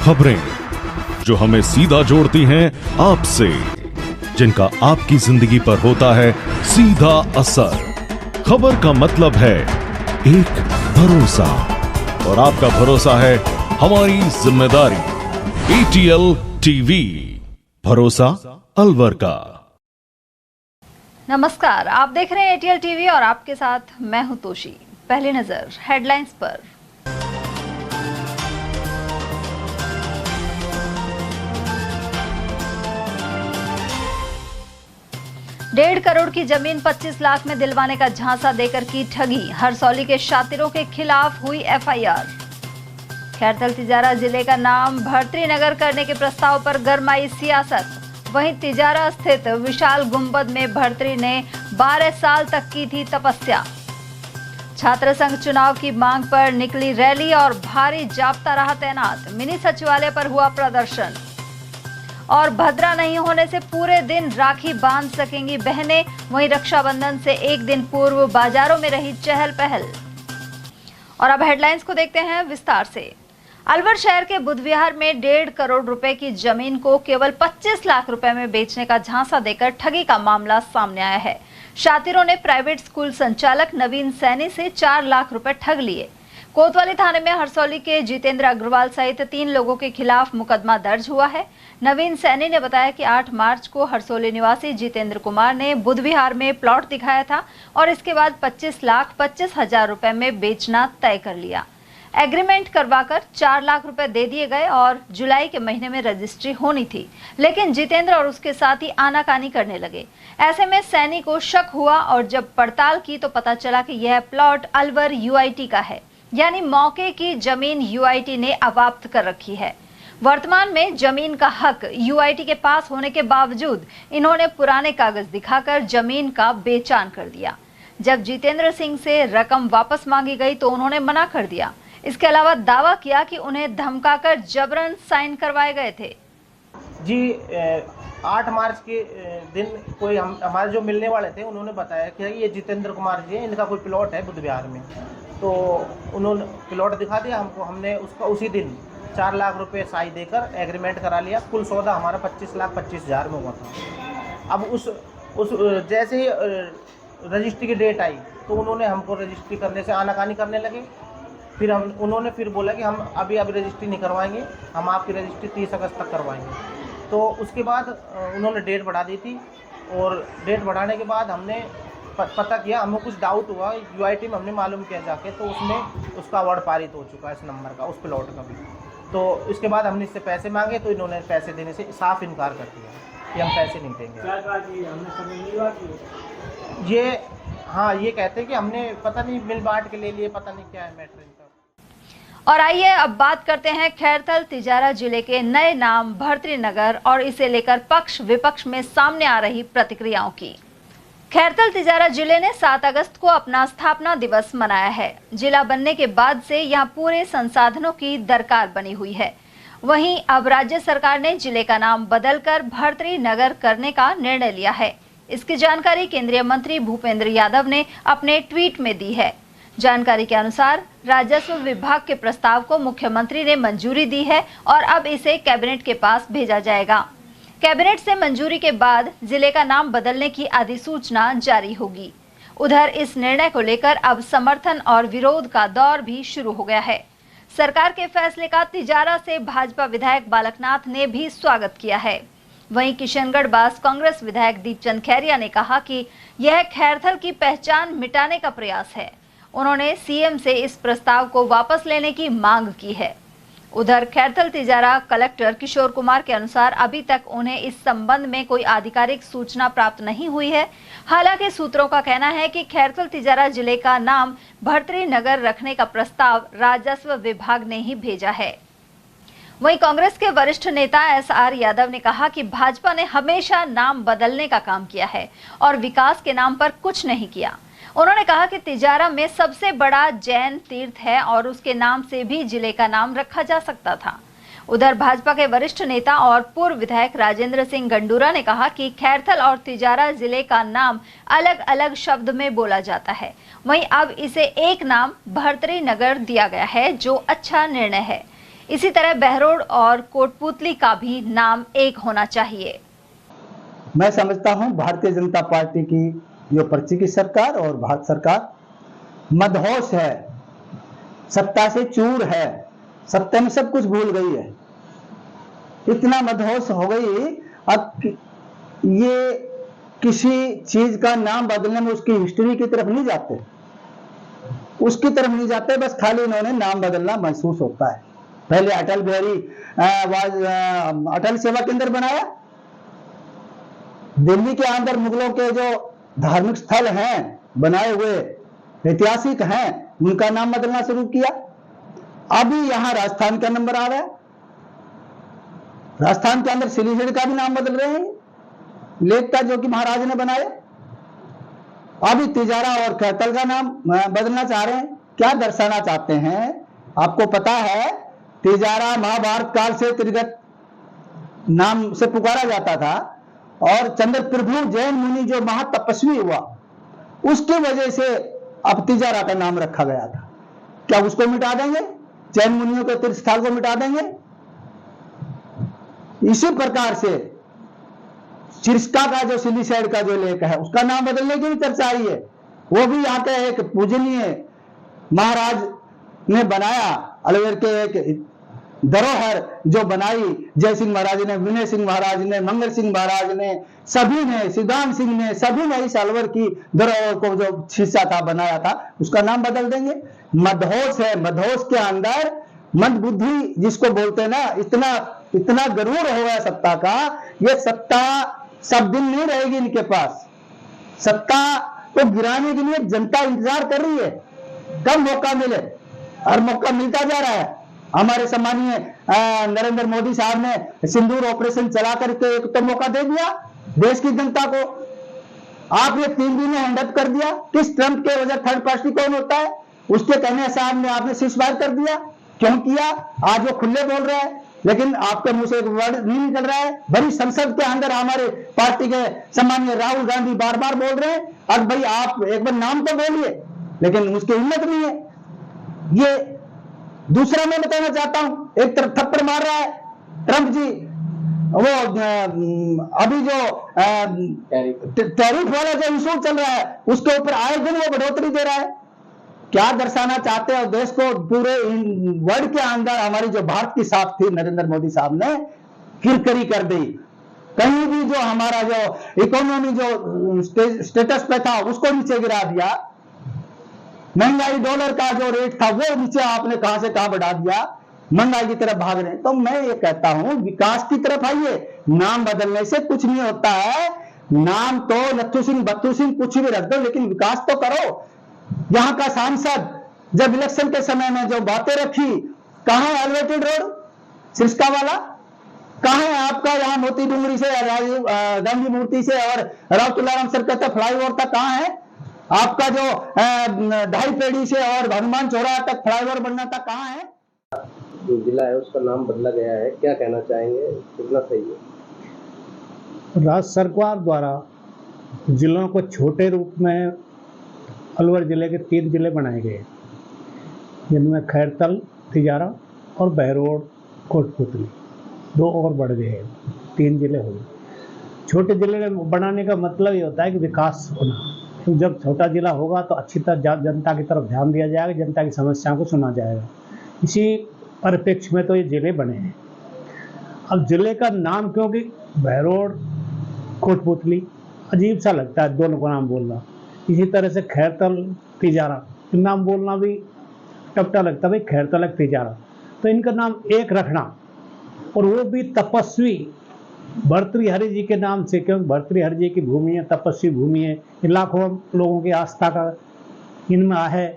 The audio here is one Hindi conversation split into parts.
खबरें जो हमें सीधा जोड़ती हैं आपसे, जिनका आपकी जिंदगी पर होता है सीधा असर। खबर का मतलब है एक भरोसा, और आपका भरोसा है हमारी जिम्मेदारी। ATL टीवी, भरोसा अलवर का। नमस्कार, आप देख रहे हैं ATL टीवी और आपके साथ मैं हूं तोशी। पहली नजर हेडलाइंस पर। डेढ़ करोड़ की जमीन 25 लाख में दिलवाने का झांसा देकर की ठगी। हरसौली के शातिरों के खिलाफ हुई FIR। खैरथल तिजारा जिले का नाम भर्तृनगर करने के प्रस्ताव पर गरमाई सियासत। वहीं तिजारा स्थित विशाल गुंबद में भर्तृ ने 12 साल तक की थी तपस्या। छात्र संघ चुनाव की मांग पर निकली रैली और भारी जाप्ता रहा तैनात। मिनी सचिवालय पर हुआ प्रदर्शन। और भद्रा नहीं होने से पूरे दिन राखी बांध सकेंगी बहनें। वहीं रक्षाबंधन से एक दिन पूर्व बाजारों में रही चहल पहल। और अब हेडलाइंस को देखते हैं विस्तार से। अलवर शहर के बुद्ध विहार में 1.5 करोड़ रुपए की जमीन को केवल 25 लाख रुपए में बेचने का झांसा देकर ठगी का मामला सामने आया है। शातिरों ने प्राइवेट स्कूल संचालक नवीन सैनी से 4 लाख रुपए ठग लिए। कोतवाली थाने में हरसौली के जितेंद्र अग्रवाल सहित 3 लोगों के खिलाफ मुकदमा दर्ज हुआ है। नवीन सैनी ने बताया कि 8 मार्च को हरसौली निवासी जितेंद्र कुमार ने बुद्ध विहार में प्लॉट दिखाया था और इसके बाद 25,25,000 रुपए में बेचना तय कर लिया। एग्रीमेंट करवाकर 4 लाख रुपए दे दिए गए और जुलाई के महीने में रजिस्ट्री होनी थी, लेकिन जितेंद्र और उसके साथी आनाकानी करने लगे। ऐसे में सैनी को शक हुआ और जब पड़ताल की तो पता चला कि यह प्लॉट अलवर UIT का है, यानी मौके की जमीन UIT ने अवाप्त कर रखी है। वर्तमान में जमीन का हक UIT के पास होने के बावजूद इन्होंने पुराने कागज दिखाकर जमीन का बेचान कर दिया। जब जितेंद्र सिंह से रकम वापस मांगी गई तो उन्होंने मना कर दिया। इसके अलावा दावा किया कि उन्हें धमकाकर जबरन साइन करवाए गए थे। जी 8 मार्च के दिन कोई हमारे जो मिलने वाले थे उन्होंने बताया कि ये जितेंद्र कुमार जी हैं, इनका कोई प्लॉट है बुद्ध विहार में। तो उन्होंने प्लॉट दिखा दिया हमको। हमने उसका उसी दिन 4 लाख रुपए साई देकर एग्रीमेंट करा लिया। कुल सौदा हमारा 25,25,000 में हुआ था। अब उस जैसे ही रजिस्ट्री की डेट आई तो उन्होंने हमको रजिस्ट्री करने से आनाकानी करने लगे। फिर उन्होंने बोला कि हम अभी रजिस्ट्री नहीं करवाएंगे, हम आपकी रजिस्ट्री 30 अगस्त तक करवाएंगे। तो उसके बाद उन्होंने डेट बढ़ा दी थी और डेट बढ़ाने के बाद हमने पता किया, हमें कुछ डाउट हुआ UIT में, हमने मालूम किया जाके तो उसमें उसका अवार्ड पारित हो चुका है इस नंबर का, उस प्लॉट का भी। तो इसके बाद हमने इससे पैसे मांगे तो इन्होंने पैसे देने से साफ इनकार कर दिया कि हम पैसे नहीं देंगे। ये हाँ, ये कहते हैं कि हमने पता नहीं मिल बांट के ले लिए, पता नहीं क्या है मैटर इनका। और आइए अब बात करते हैं खैरथल तिजारा जिले के नए नाम भर्तृनगर और इसे लेकर पक्ष विपक्ष में सामने आ रही प्रतिक्रियाओं की। खैरथल तिजारा जिले ने 7 अगस्त को अपना स्थापना दिवस मनाया है। जिला बनने के बाद से यहां पूरे संसाधनों की दरकार बनी हुई है। वहीं अब राज्य सरकार ने जिले का नाम बदलकर भर्तृनगर करने का निर्णय लिया है। इसकी जानकारी केंद्रीय मंत्री भूपेंद्र यादव ने अपने ट्वीट में दी है। जानकारी के अनुसार राजस्व विभाग के प्रस्ताव को मुख्यमंत्री ने मंजूरी दी है और अब इसे कैबिनेट के पास भेजा जाएगा। कैबिनेट से मंजूरी के बाद जिले का नाम बदलने की अधिसूचना जारी होगी। उधर इस निर्णय को लेकर अब समर्थन और विरोध का दौर भी शुरू हो गया है। सरकार के फैसले का तिजारा से भाजपा विधायक बालकनाथ ने भी स्वागत किया है। वहीं किशनगढ़ बास कांग्रेस विधायक दीपचंद खैरिया ने कहा कि यह खैरथल की पहचान मिटाने का प्रयास है। उन्होंने CM से इस प्रस्ताव को वापस लेने की मांग की है। उधर खैरथल तिजारा कलेक्टर किशोर कुमार के अनुसार अभी तक उन्हें इस संबंध में कोई आधिकारिक सूचना प्राप्त नहीं हुई है। हालांकि सूत्रों का कहना है कि खैरथल तिजारा जिले का नाम भर्तृनगर रखने का प्रस्ताव राजस्व विभाग ने ही भेजा है। वहीं कांग्रेस के वरिष्ठ नेता SR यादव ने कहा कि भाजपा ने हमेशा नाम बदलने का काम किया है और विकास के नाम पर कुछ नहीं किया। उन्होंने कहा कि तिजारा में सबसे बड़ा जैन तीर्थ है और उसके नाम से भी जिले का नाम रखा जा सकता था। उधर भाजपा के वरिष्ठ नेता और पूर्व विधायक राजेंद्र सिंह गंडूरा ने कहा कि खैरथल और तिजारा जिले का नाम अलग अलग शब्द में बोला जाता है। वहीं अब इसे एक नाम भर्तृनगर दिया गया है, जो अच्छा निर्णय है। इसी तरह बहरोड और कोटपूतली का भी नाम एक होना चाहिए। मैं समझता हूं भारतीय जनता पार्टी की जो पर्ची की सरकार और भारत सरकार मदहोश है, सत्ता से चूर है, सत्ता में सब कुछ भूल गई है, इतना मदहोश हो गई। अब ये किसी चीज का नाम बदलने में उसकी हिस्ट्री की तरफ नहीं जाते, उसकी तरफ नहीं जाते, बस खाली इन्होंने नाम बदलना महसूस होता है। पहले अटल बिहारी अटल सेवा केंद्र बनाया, दिल्ली के अंदर मुगलों के जो धार्मिक स्थल हैं बनाए हुए ऐतिहासिक हैं उनका नाम बदलना शुरू किया। अभी यहां राजस्थान का नंबर आ रहा है, राजस्थान के अंदर सिलीगुड़ी का भी नाम बदल रहे हैं, लेक का जो कि महाराज ने बनाया। अभी तिजारा और खैरतल का नाम बदलना चाह रहे हैं। क्या दर्शाना चाहते हैं? आपको पता है तिजारा महाभारत काल से त्रिगत नाम से पुकारा जाता था और चंद्र प्रभु जैन मुनि जो महातपस्वी हुआ उसकी वजह से अब तिजारा का नाम रखा गया था। क्या उसको मिटा देंगे? जैन मुनियों के तीर्थ स्थल को मिटा देंगे? इसी प्रकार से चिरस्का का जो सिलीसाइड का जो लेक है उसका नाम बदलने की भी चर्चा आई है। वो भी यहाँ के एक पूजनीय महाराज ने बनाया, अलवर के एक धरोहर जो बनाई जय सिंह महाराज ने, विनय सिंह महाराज ने, मंगल सिंह महाराज ने, सभी ने, सिद्धांत सिंह ने, सभी ने इस अलवर की धरोहर को जो शीशा था बनाया था उसका नाम बदल देंगे। मदहोश है, मदहोश के अंदर मंद बुद्धि जिसको बोलते हैं ना, इतना गरूर हो गया सत्ता का। ये सत्ता सब दिन नहीं रहेगी इनके पास, सत्ता को गिराने के लिए जनता इंतजार कर रही है, कब मौका मिले, और मौका मिलता जा रहा है। हमारे सम्मानीय नरेंद्र मोदी साहब ने सिंदूर ऑपरेशन चला करके एक तो मौका दे दिया देश की जनता को। आपने 3 दिन में हैंडअप कर दिया। किस ट्रंप के वजह थर्ड पार्टी कौन होता है उसके कहने से आपने सीजफायर कर दिया। क्यों किया? आज वो खुले बोल रहा है लेकिन आपके मुंह से एक वर्ड नहीं निकल रहा है। भरी संसद के अंदर हमारे पार्टी के सम्मानीय राहुल गांधी बार बार बोल रहे हैं, अब भाई आप एक बार नाम तो बोलिए, लेकिन उसकी हिम्मत नहीं है। ये दूसरा मैं बताना चाहता हूं, एक तरफ थप्पड़ मार रहा है ट्रंप जी, वो अभी जो टैरिफ वाला जो इशू चल रहा है उसके ऊपर आए दिन वो बढ़ोतरी दे रहा है। क्या दर्शाना चाहते हैं? देश को पूरे वर्ल्ड के अंदर हमारी जो भारत की साख थी नरेंद्र मोदी साहब ने किरकिरी कर दी। कहीं भी जो हमारा जो इकोनॉमी जो स्टेटस पे था उसको नीचे गिरा दिया। महंगाई डॉलर का जो रेट था वो नीचे आपने कहां से कहां बढ़ा दिया, महंगाई की तरफ भाग रहे हैं। तो मैं ये कहता हूं विकास की तरफ आइए, नाम बदलने से कुछ नहीं होता है। नाम तो लत्थू सिंह बत्तू सिंह कुछ भी रख दो, लेकिन विकास तो करो। यहां का सांसद जब इलेक्शन के समय में जो बातें रखी, कहां है एलिवेटेड रोड सिरस्का वाला, कहां है आपका यहाँ मोती डूंगरी से राजीव गांधी मूर्ति से और राव तुलाराम सर्कल फ्लाईओवर तक कहां है? आपका जो 2.5 पेड़ी से और हनुमान चौराहा तक फ्लाईओवर बनना था कहां है? जो जिला है उसका नाम बदला गया है, क्या कहना चाहेंगे, कितना सही है? राज्य सरकार द्वारा जिलों को छोटे रूप में अलवर जिले के 3 जिले बनाए गए, जिनमें खैरतल, तिजारा और बहरोड कोटपूतली 2 और बढ़ गए हैं, 3 जिले हो गए। छोटे जिले बनाने का मतलब ये होता है कि विकास होना। तो जब छोटा जिला होगा तो अच्छी तरह जनता की तरफ ध्यान दिया जाएगा, जनता की समस्याओं को सुना जाएगा। इसी परिप्रेक्ष्य में तो ये जिले बने हैं। अब जिले का नाम क्योंकि बहरोड कोटपूतली अजीब सा लगता है दोनों का नाम बोलना, इसी तरह से खैरतल तिजारा नाम बोलना भी टपटा लगता है, भाई खैरतल तिजारा, तो इनका नाम एक रखना, और वो भी तपस्वी भर्तृहरि जी के नाम से, क्योंकि भर्तृहरि जी की भूमि है, तपस्वी भूमि है, लाखों लोगों की आस्था का इनमें है,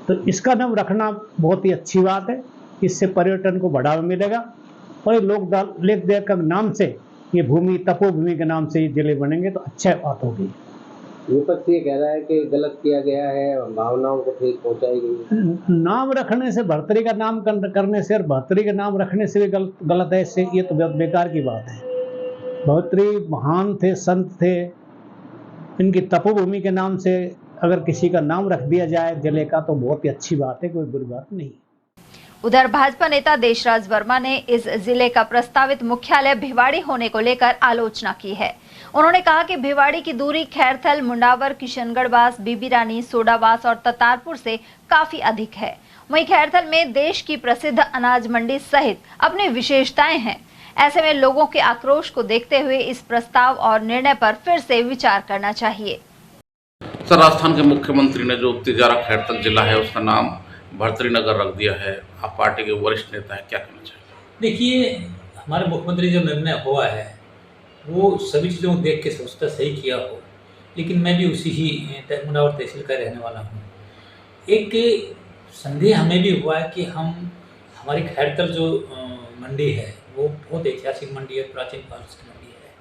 तो इसका नाम रखना बहुत ही अच्छी बात है। इससे पर्यटन को बढ़ावा मिलेगा और लोक देव का नाम से ये भूमि तपोभूमि के नाम से ये जिले बनेंगे तो अच्छा बात होगी। विपक्ष ये कह रहा है कि गलत किया गया है, भावनाओं को ठेस पहुंचाई गई। नाम रखने से, भर्तृ का नाम करने से और भर्तृ का नाम रखने से भी गलत है। इससे ये तो बहुत बेकार की बात है। भर्तृ महान थे, संत थे, इनकी तपोभूमि के नाम से अगर किसी का नाम रख दिया जाए जिले का तो बहुत ही अच्छी बात है, कोई बुरी बात नहीं। उधर भाजपा नेता देशराज वर्मा ने इस जिले का प्रस्तावित मुख्यालय भिवाड़ी होने को लेकर आलोचना की है। उन्होंने कहा कि भिवाड़ी की दूरी खैरथल, मुंडावर, किशनगढ़वास, बीबी रानी, सोडावास और ततारपुर से काफी अधिक है। वहीं खैरथल में देश की प्रसिद्ध अनाज मंडी सहित अपनी विशेषताएं हैं। ऐसे में लोगों के आक्रोश को देखते हुए इस प्रस्ताव और निर्णय पर फिर से विचार करना चाहिए। सर, राजस्थान के मुख्यमंत्री ने जो तिजारा खैरथल जिला है उसका नाम भर्तृनगर रख दिया है। आप पार्टी के वरिष्ठ नेता हैं, क्या कहना चाहिए? देखिए, हमारे मुख्यमंत्री जो निर्णय हुआ है वो सभी चीज़ों को देख के सोचता सही किया हो, लेकिन मैं भी उसी ही मुंडावर तहसील का रहने वाला हूँ। एक संदेह हमें भी हुआ है कि हमारी खैरथल जो मंडी है वो बहुत ऐतिहासिक मंडी है, प्राचीन काल की मंडी है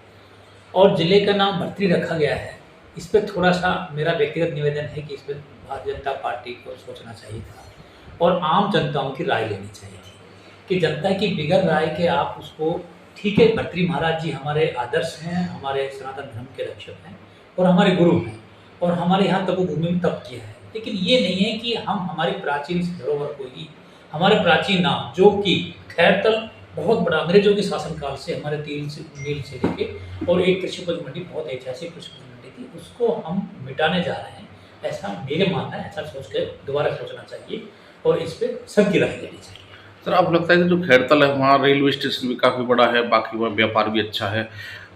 और ज़िले का नाम भर्तरी रखा गया है। इस पर थोड़ा सा मेरा व्यक्तिगत निवेदन है कि इस पर भारतीय जनता पार्टी को सोचना चाहिए था और आम जनताओं की राय लेनी चाहिए थी कि जनता की बिगड़ राय के आप उसको, ठीक है, भर्तरी महाराज जी हमारे आदर्श हैं, हमारे सनातन धर्म के रक्षक हैं और हमारे गुरु हैं और हमारे यहाँ तपोभूमि में तप किया है, लेकिन ये नहीं है कि हम हमारी प्राचीन धरोहर को ही, हमारे प्राचीन नाम जो कि खैरथल बहुत बड़ा अंग्रेजों के शासनकाल से हमारे तिल से मील से लेके और एक कृषि उपज मंडी बहुत ऐतिहासिक कृषि उपज मंडी थी, उसको हम मिटाने जा रहे हैं। ऐसा मेरे मानना है, ऐसा सोच कर दोबारा सोचना चाहिए और इस पर सबकी राय लेनी चाहिए। सर, आपको लगता है कि जो खैरथल है वहाँ रेलवे स्टेशन भी काफ़ी बड़ा है, बाकी वहाँ व्यापार भी अच्छा है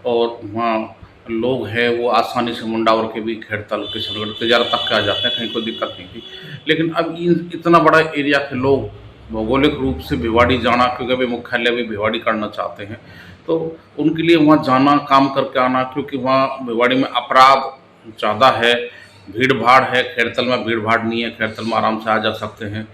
और वहाँ लोग हैं वो आसानी से मुंडावर के भी खैरथल, किशनगढ़, तिजारा तक के आ जाते हैं, कहीं कोई दिक्कत नहीं थी। लेकिन अब इतना बड़ा एरिया के लोग भौगोलिक रूप से भिवाड़ी जाना, क्योंकि अभी मुख्यालय भी भिवाड़ी करना चाहते हैं, तो उनके लिए वहाँ जाना, काम करके आना, क्योंकि वहाँ भिवाड़ी में अपराध ज़्यादा है, भीड़ भाड़ है। खैरथल में भीड़ भाड़ नहीं है, खैरथल में आराम से आ जा सकते हैं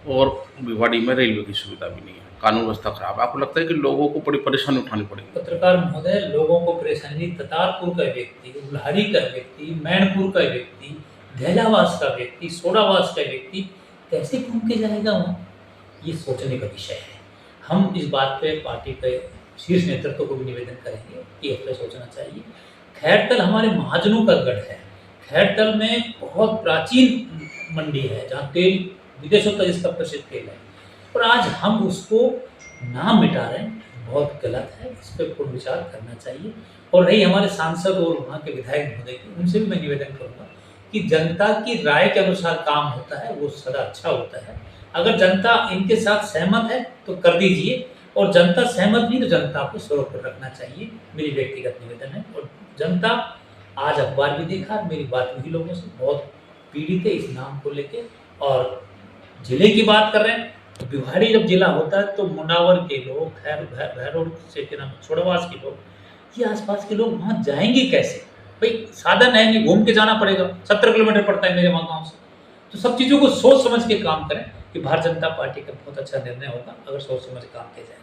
और भिवाड़ी में रेलवे की सुविधा भी नहीं है, कानून व्यवस्था खराब है। आपको लगता है कि लोगों को बड़ी परेशानी उठानी पड़ेगी? पत्रकार महोदय, लोगों को परेशानी, ततारपुर का व्यक्ति, उल्हारी का व्यक्ति, मैनपुर का व्यक्ति, धैलावास का व्यक्ति, सोडावास का व्यक्ति कैसे घूम के जाएगा वहाँ? ये सोचने का विषय है। हम इस बात पे पार्टी के शीर्ष नेतृत्व को भी निवेदन करेंगे कि इस पर सोचना चाहिए। खैरथल हमारे महाजनों का गढ़ है। खैरथल में बहुत प्राचीन मंडी है जहाँ तेल विदेशों तक इसका प्रसिद्ध तेल है और आज हम उसको नाम मिटा रहे हैं, बहुत गलत है। इस पर पूर्ण विचार करना चाहिए। और रही हमारे सांसद और वहाँ के विधायक महोदय की, उनसे भी मैं निवेदन करूँगा कि जनता की राय के अनुसार काम होता है वो सदा अच्छा होता है। अगर जनता इनके साथ सहमत है तो कर दीजिए और जनता सहमत नहीं तो जनता को स्वरूप पर रखना चाहिए, मेरी व्यक्तिगत निवेदन है। और जनता आज अखबार भी देखा, मेरी बात हुई लोगों से, बहुत पीड़ित है इस नाम को लेके। और जिले की बात कर रहे हैं तो भिवाड़ी जब जिला होता है तो मुंडावर के लोग, भैरोड से के नाम छोड़वास के लोग, ये आसपास के लोग वहाँ जाएंगे कैसे? भाई साधन है नहीं, घूम के जाना पड़ेगा, 70 किलोमीटर पड़ता है मेरे वहाँ गाँव से। तो सब चीज़ों को सोच समझ के काम करें कि भारतीय जनता पार्टी का बहुत अच्छा निर्णय होगा अगर सोच समझ काम किया जाए।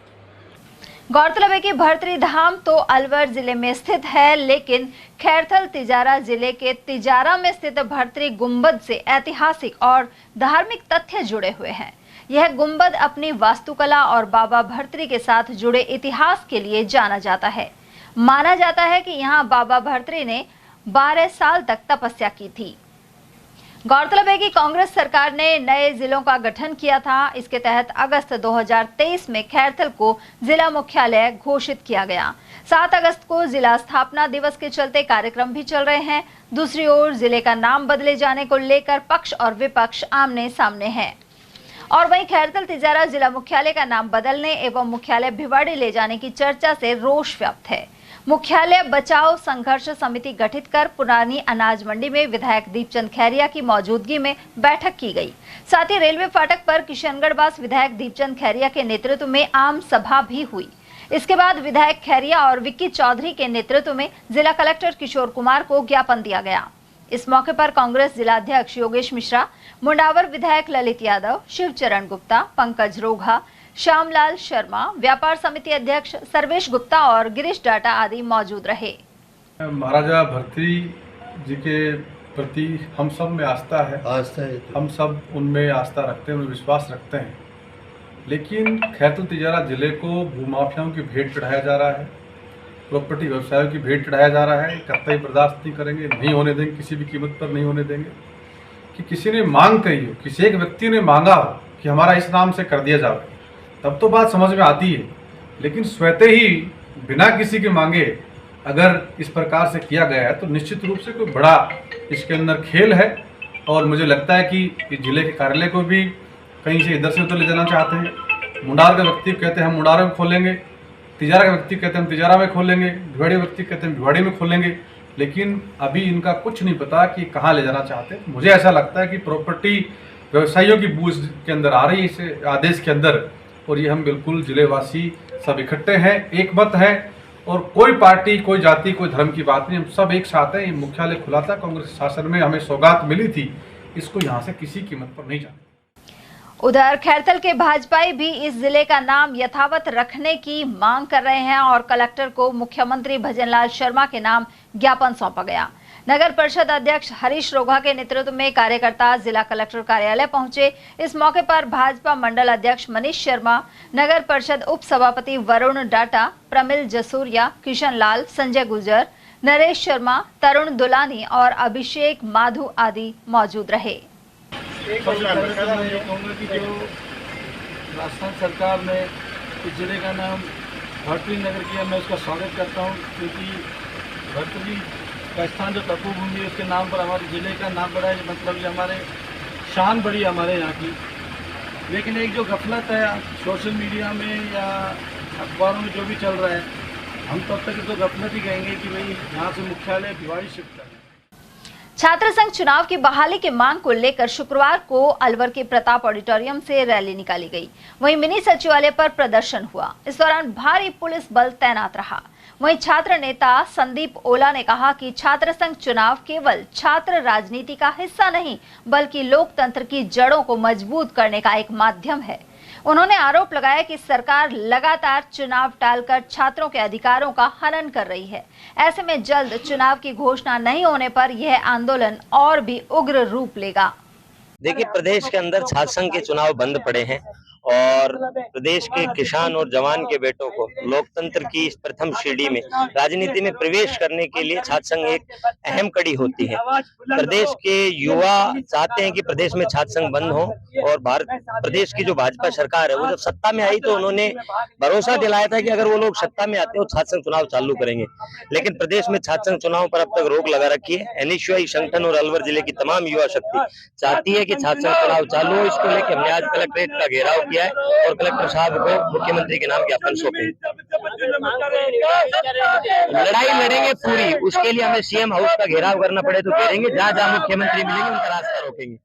गौरतलब है कि भर्तरी धाम तो अलवर जिले में स्थित है, लेकिन खैरथल तिजारा जिले के तिजारा में स्थित भर्तरी गुंबद से ऐतिहासिक और धार्मिक तथ्य जुड़े हुए हैं। यह गुंबद अपनी वास्तुकला और बाबा भर्तरी के साथ जुड़े इतिहास के लिए जाना जाता है। माना जाता है कि यहाँ बाबा भर्तरी ने 12 साल तक तपस्या की थी। गौरतलब है कि कांग्रेस सरकार ने नए जिलों का गठन किया था। इसके तहत अगस्त 2023 में खैरथल को जिला मुख्यालय घोषित किया गया। 7 अगस्त को जिला स्थापना दिवस के चलते कार्यक्रम भी चल रहे हैं। दूसरी ओर जिले का नाम बदले जाने को लेकर पक्ष और विपक्ष आमने सामने हैं और वहीं खैरथल तिजारा जिला मुख्यालय का नाम बदलने एवं मुख्यालय भिवाड़ी ले जाने की चर्चा से रोष व्याप्त है। मुख्यालय बचाओ संघर्ष समिति गठित कर पुरानी अनाज मंडी में विधायक दीपचंद खैरिया की मौजूदगी में बैठक की गई। साथ ही रेलवे फाटक पर किशनगढ़वास विधायक दीपचंद खैरिया के नेतृत्व में आम सभा भी हुई। इसके बाद विधायक खैरिया और विक्की चौधरी के नेतृत्व में जिला कलेक्टर किशोर कुमार को ज्ञापन दिया गया। इस मौके पर कांग्रेस जिलाध्यक्ष योगेश मिश्रा, मुंडावर विधायक ललित यादव, शिवचरण गुप्ता, पंकज रोघा, श्यामलाल शर्मा, व्यापार समिति अध्यक्ष सर्वेश गुप्ता और गिरीश डाटा आदि मौजूद रहे। महाराजा भर्तरी जी के प्रति हम सब में आस्था है, हम सब उनमें आस्था रखते हैं, उनमें विश्वास रखते हैं। लेकिन खैरथल तिजारा जिले को भूमाफियाओं की भेंट चढ़ाया जा रहा है, प्रॉपर्टी व्यवसायों की भेंट चढ़ाया जा रहा है। कतई बर्दाश्त नहीं करेंगे, नहीं होने देंगे, किसी भी कीमत पर नहीं होने देंगे। कि किसी ने मांग कही हो, किसी एक व्यक्ति ने मांगा हो कि हमारा इस नाम से कर दिया जाए, तब तो बात समझ में आती है। लेकिन स्वतः ही बिना किसी के मांगे अगर इस प्रकार से किया गया है तो निश्चित रूप से कोई बड़ा इसके अंदर खेल है। और मुझे लगता है कि इस जिले के कार्यालय को भी कहीं से इधर से उधर ले जाना चाहते हैं। मुंडार का व्यक्ति कहते हैं हम मुंडार में खोलेंगे, तिजारा का व्यक्ति कहते हैं हम तिजारा में खोलेंगे, भिवाड़ी व्यक्ति कहते हैं भिवाड़ी में खोलेंगे, लेकिन अभी इनका कुछ नहीं पता कि कहाँ ले जाना चाहते हैं। मुझे ऐसा लगता है कि प्रॉपर्टी व्यवसायियों की बूझ के अंदर आ रही है इस आदेश के अंदर, और ये हम बिल्कुल जिलेवासी सब इकट्ठे हैं, एक मत है, और कोई पार्टी, कोई जाति, कोई धर्म की बात नहीं, हम सब एक साथ हैं। ये मुख्यालय खुला था, कांग्रेस शासन में हमें सौगात मिली थी, इसको यहाँ से किसी कीमत पर नहीं जाना। उधर खैरथल के भाजपाई भी इस जिले का नाम यथावत रखने की मांग कर रहे हैं और कलेक्टर को मुख्यमंत्री भजनलाल शर्मा के नाम ज्ञापन सौंपा गया। नगर परिषद अध्यक्ष हरीश रोघा के नेतृत्व में कार्यकर्ता जिला कलेक्टर कार्यालय पहुंचे। इस मौके पर भाजपा मंडल अध्यक्ष मनीष शर्मा, नगर परिषद उप सभापति वरुण डाटा, प्रमिल जसूरिया, किशन लाल, संजय गुर्जर, नरेश शर्मा, तरुण दुलानी और अभिषेक माधु आदि मौजूद रहे। सबसे पहले तो मैं ये कहूँगा कि जो राजस्थान सरकार ने इस जिले का नाम भर्तरी नगर किया, मैं उसका स्वागत करता हूँ, क्योंकि भर्तरी का स्थान जो तपोभूमि है उसके नाम पर हमारे ज़िले का नाम बढ़ा है, मतलब ये हमारे शान बढ़ी हमारे यहाँ की। लेकिन एक जो गफलत है सोशल मीडिया में या अखबारों में जो भी चल रहा है, हम तब तक तो गफलत ही कहेंगे कि भाई यहाँ से मुख्यालय भिवाड़ी शिफ्ट करें। छात्र संघ चुनाव की बहाली की मांग को लेकर शुक्रवार को अलवर के प्रताप ऑडिटोरियम से रैली निकाली गई। वहीं मिनी सचिवालय पर प्रदर्शन हुआ। इस दौरान भारी पुलिस बल तैनात रहा। वहीं छात्र नेता संदीप ओला ने कहा कि छात्र संघ चुनाव केवल छात्र राजनीति का हिस्सा नहीं, बल्कि लोकतंत्र की जड़ों को मजबूत करने का एक माध्यम है। उन्होंने आरोप लगाया कि सरकार लगातार चुनाव टालकर छात्रों के अधिकारों का हनन कर रही है। ऐसे में जल्द चुनाव की घोषणा नहीं होने पर यह आंदोलन और भी उग्र रूप लेगा। देखिए, प्रदेश के अंदर छात्र संघ के चुनाव बंद पड़े हैं और प्रदेश के किसान और जवान के बेटों को लोकतंत्र की इस प्रथम सीढ़ी में राजनीति में प्रवेश करने के लिए छात्र संघ एक अहम कड़ी होती है। प्रदेश के युवा चाहते हैं कि प्रदेश में छात्र संघ बंद हो, और प्रदेश की जो भाजपा सरकार है वो जब सत्ता में आई तो उन्होंने भरोसा दिलाया था कि अगर वो लोग सत्ता में आते हैं तो छात्र संघ चुनाव चालू करेंगे। लेकिन प्रदेश में छात्र संघ चुनाव पर अब तक रोक लगा रखी है। एनएसयूआई संगठन और अलवर जिले की तमाम युवा शक्ति चाहती है कि छात्र संघ चुनाव चालू हो। इसको लेकर हमने आज कलेक्ट्रेट का घेराव किया है और कलेक्टर साहब को मुख्यमंत्री के नाम ज्ञापन सौंपे। लड़ाई लड़ेंगे पूरी, उसके लिए हमें सीएम हाउस का घेराव करना पड़े तो करेंगे। जहाँ जहाँ मुख्यमंत्री मिलेंगे उनका रास्ता रोकेंगे।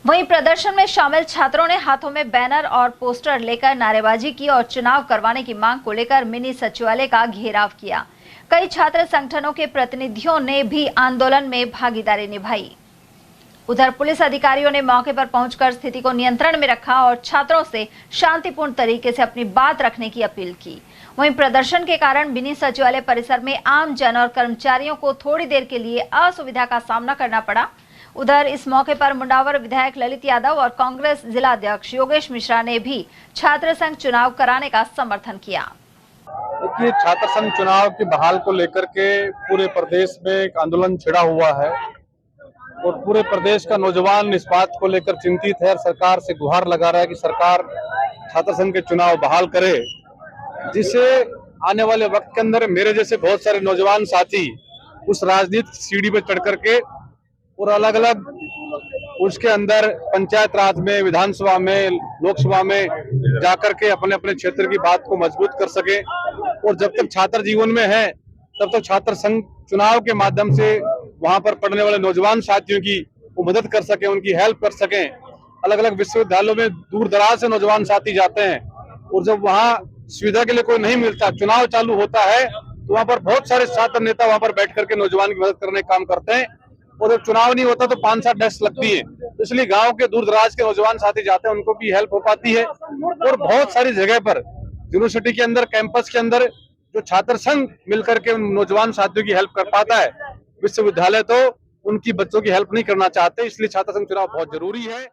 वहीं प्रदर्शन में शामिल छात्रों ने हाथों में बैनर और पोस्टर लेकर नारेबाजी की और चुनाव करवाने की मांग को लेकर मिनी सचिवालय का घेराव किया। कई छात्र संगठनों के प्रतिनिधियों ने भी आंदोलन में भागीदारी निभाई। उधर पुलिस अधिकारियों ने मौके पर पहुंचकर स्थिति को नियंत्रण में रखा और छात्रों से शांतिपूर्ण तरीके से अपनी बात रखने की अपील की। वहीं प्रदर्शन के कारण मिनी सचिवालय परिसर में आम जन और कर्मचारियों को थोड़ी देर के लिए असुविधा का सामना करना पड़ा। उधर इस मौके पर मुंडावर विधायक ललित यादव और कांग्रेस जिला अध्यक्ष योगेश मिश्रा ने भी छात्र संघ चुनाव कराने का समर्थन किया। देखिए, छात्र संघ चुनाव की बहाल को लेकर के पूरे प्रदेश में एक आंदोलन छिड़ा हुआ है और पूरे प्रदेश का नौजवान इस बात को लेकर चिंतित है और सरकार से गुहार लगा रहा है कि सरकार छात्र संघ के चुनाव बहाल करे, जिससे आने वाले वक्त के अंदर मेरे जैसे बहुत सारे नौजवान साथी उस राजनीतिक सीढ़ी पर चढ़ करके और अलग अलग उसके अंदर पंचायत राज में, विधानसभा में, लोकसभा में जाकर के अपने अपने क्षेत्र की बात को मजबूत कर सके। और जब तक छात्र जीवन में है तब तक छात्र संघ चुनाव के माध्यम से वहां पर पढ़ने वाले नौजवान साथियों की वो मदद कर सके, उनकी हेल्प कर सके। अलग अलग विश्वविद्यालयों में दूर दराज से नौजवान साथी जाते हैं और जब वहाँ सुविधा के लिए कोई नहीं मिलता, चुनाव चालू होता है तो वहाँ पर बहुत सारे छात्र नेता वहाँ पर बैठ करके नौजवान की मदद करने का काम करते हैं। और जब चुनाव नहीं होता तो 5-7 डेस्क लगती है, इसलिए गांव के दूर दराज के नौजवान साथी जाते हैं, उनको भी हेल्प हो पाती है। और बहुत सारी जगह पर यूनिवर्सिटी के अंदर, कैंपस के अंदर जो छात्र संघ मिलकर के नौजवान साथियों की हेल्प कर पाता है, विश्वविद्यालय तो उनकी बच्चों की हेल्प नहीं करना चाहते, इसलिए छात्र संघ चुनाव बहुत जरूरी है।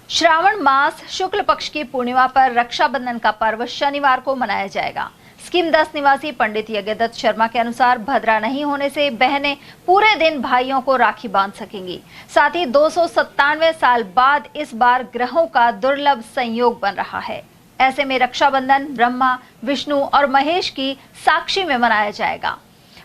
श्रावण मास शुक्ल पक्ष की पूर्णिमा पर रक्षाबंधन का पर्व शनिवार को मनाया जाएगा। स्कीम 10 निवासी पंडित यज्ञदत्त शर्मा के अनुसार भद्रा नहीं होने से बहनें पूरे दिन भाइयों को राखी बांध सकेंगी। साथ ही 297 साल बाद इस बार ग्रहों का दुर्लभ संयोग बन रहा है। ऐसे में रक्षाबंधन ब्रह्मा, विष्णु और महेश की साक्षी में मनाया जाएगा।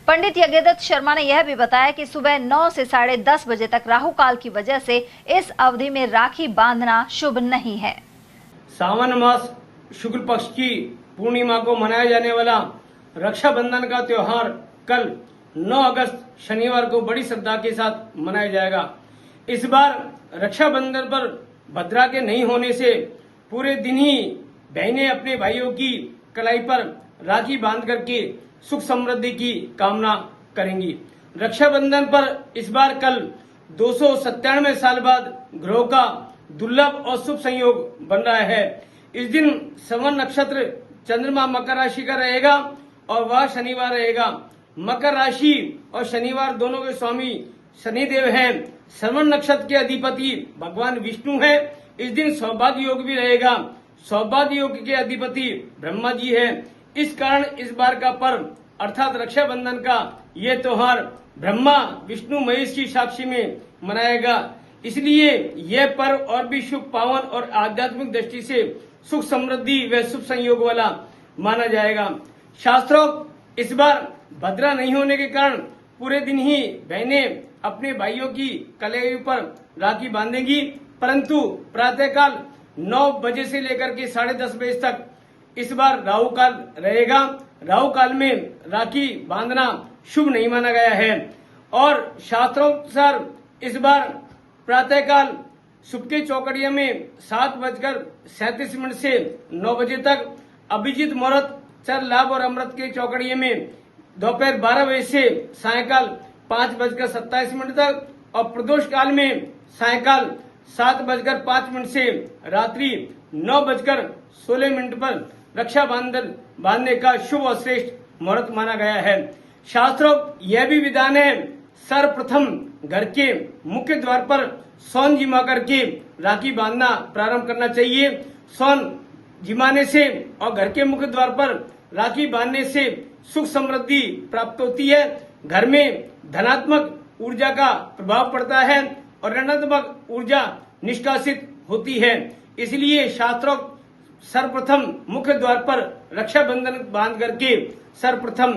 पंडित यज्ञदत्त शर्मा ने यह भी बताया कि सुबह 9 से 10:30 बजे तक राहु काल की वजह से इस अवधि में राखी बांधना शुभ नहीं है। सावन मास शुक्ल पक्ष की पूर्णिमा को मनाया जाने वाला रक्षाबंधन का त्योहार कल 9 अगस्त शनिवार को बड़ी श्रद्धा के साथ मनाया जाएगा। इस बार रक्षाबंधन पर भद्रा के नहीं होने से पूरे दिन ही बहनें अपने भाइयों की कलाई पर राखी बांध करके सुख समृद्धि की कामना करेंगी। रक्षाबंधन पर इस बार कल 297 साल बाद ग्रहों का दुर्लभ और शुभ संयोग बन रहा है। इस दिन श्रवण नक्षत्र चंद्रमा मकर राशि का रहेगा और वह शनिवार रहेगा। मकर राशि और शनिवार दोनों के स्वामी शनिदेव हैं। श्रवण नक्षत्र के अधिपति भगवान विष्णु है। इस दिन सौभाग्य योग भी रहेगा। सौभाग्य योग के अधिपति ब्रह्मा जी है। इस कारण इस बार का पर्व अर्थात रक्षाबंधन का ये त्योहार ब्रह्मा, विष्णु, महेश की साक्षी में मनाएगा। इसलिए यह पर्व और भी शुभ, पावन और आध्यात्मिक दृष्टि से सुख समृद्धि व शुभ संयोग वाला माना जाएगा। शास्त्रोक्त इस बार भद्रा नहीं होने के कारण पूरे दिन ही बहनें अपने भाइयों की कलाई पर राखी बांधेंगी, परंतु प्रातःकाल 9 बजे से लेकर के 10:30 बजे तक इस बार राहु काल रहेगा। राहु काल में राखी बांधना शुभ नहीं माना गया है और शास्त्रोनुसार इस बार प्रातःकाल शुभ के चौकड़िया में 7:37 से 9 बजे तक, अभिजीत मुहूर्त, चर, लाभ और अमृत के चौकड़िए में दोपहर 12 बजे से सायकाल 5:27 तक और प्रदोष काल में सायकाल 7:05 से रात्रि 9:16 पर रक्षाबंधन बांधने का शुभ और श्रेष्ठ मुहूर्त माना गया है। शास्त्रोक्त यह भी विधान है, सर्वप्रथम घर के मुख्य द्वार पर सोन जिमा करके राखी बांधना प्रारंभ करना चाहिए। सोन जिमाने से और घर के मुख्य द्वार पर राखी बांधने से सुख समृद्धि प्राप्त होती है। घर में धनात्मक ऊर्जा का प्रभाव पड़ता है और ऋणात्मक ऊर्जा निष्कासित होती है। इसलिए शास्त्रोक्त सर्वप्रथम मुख्य द्वार पर रक्षाबंधन बांध करके सर्वप्रथम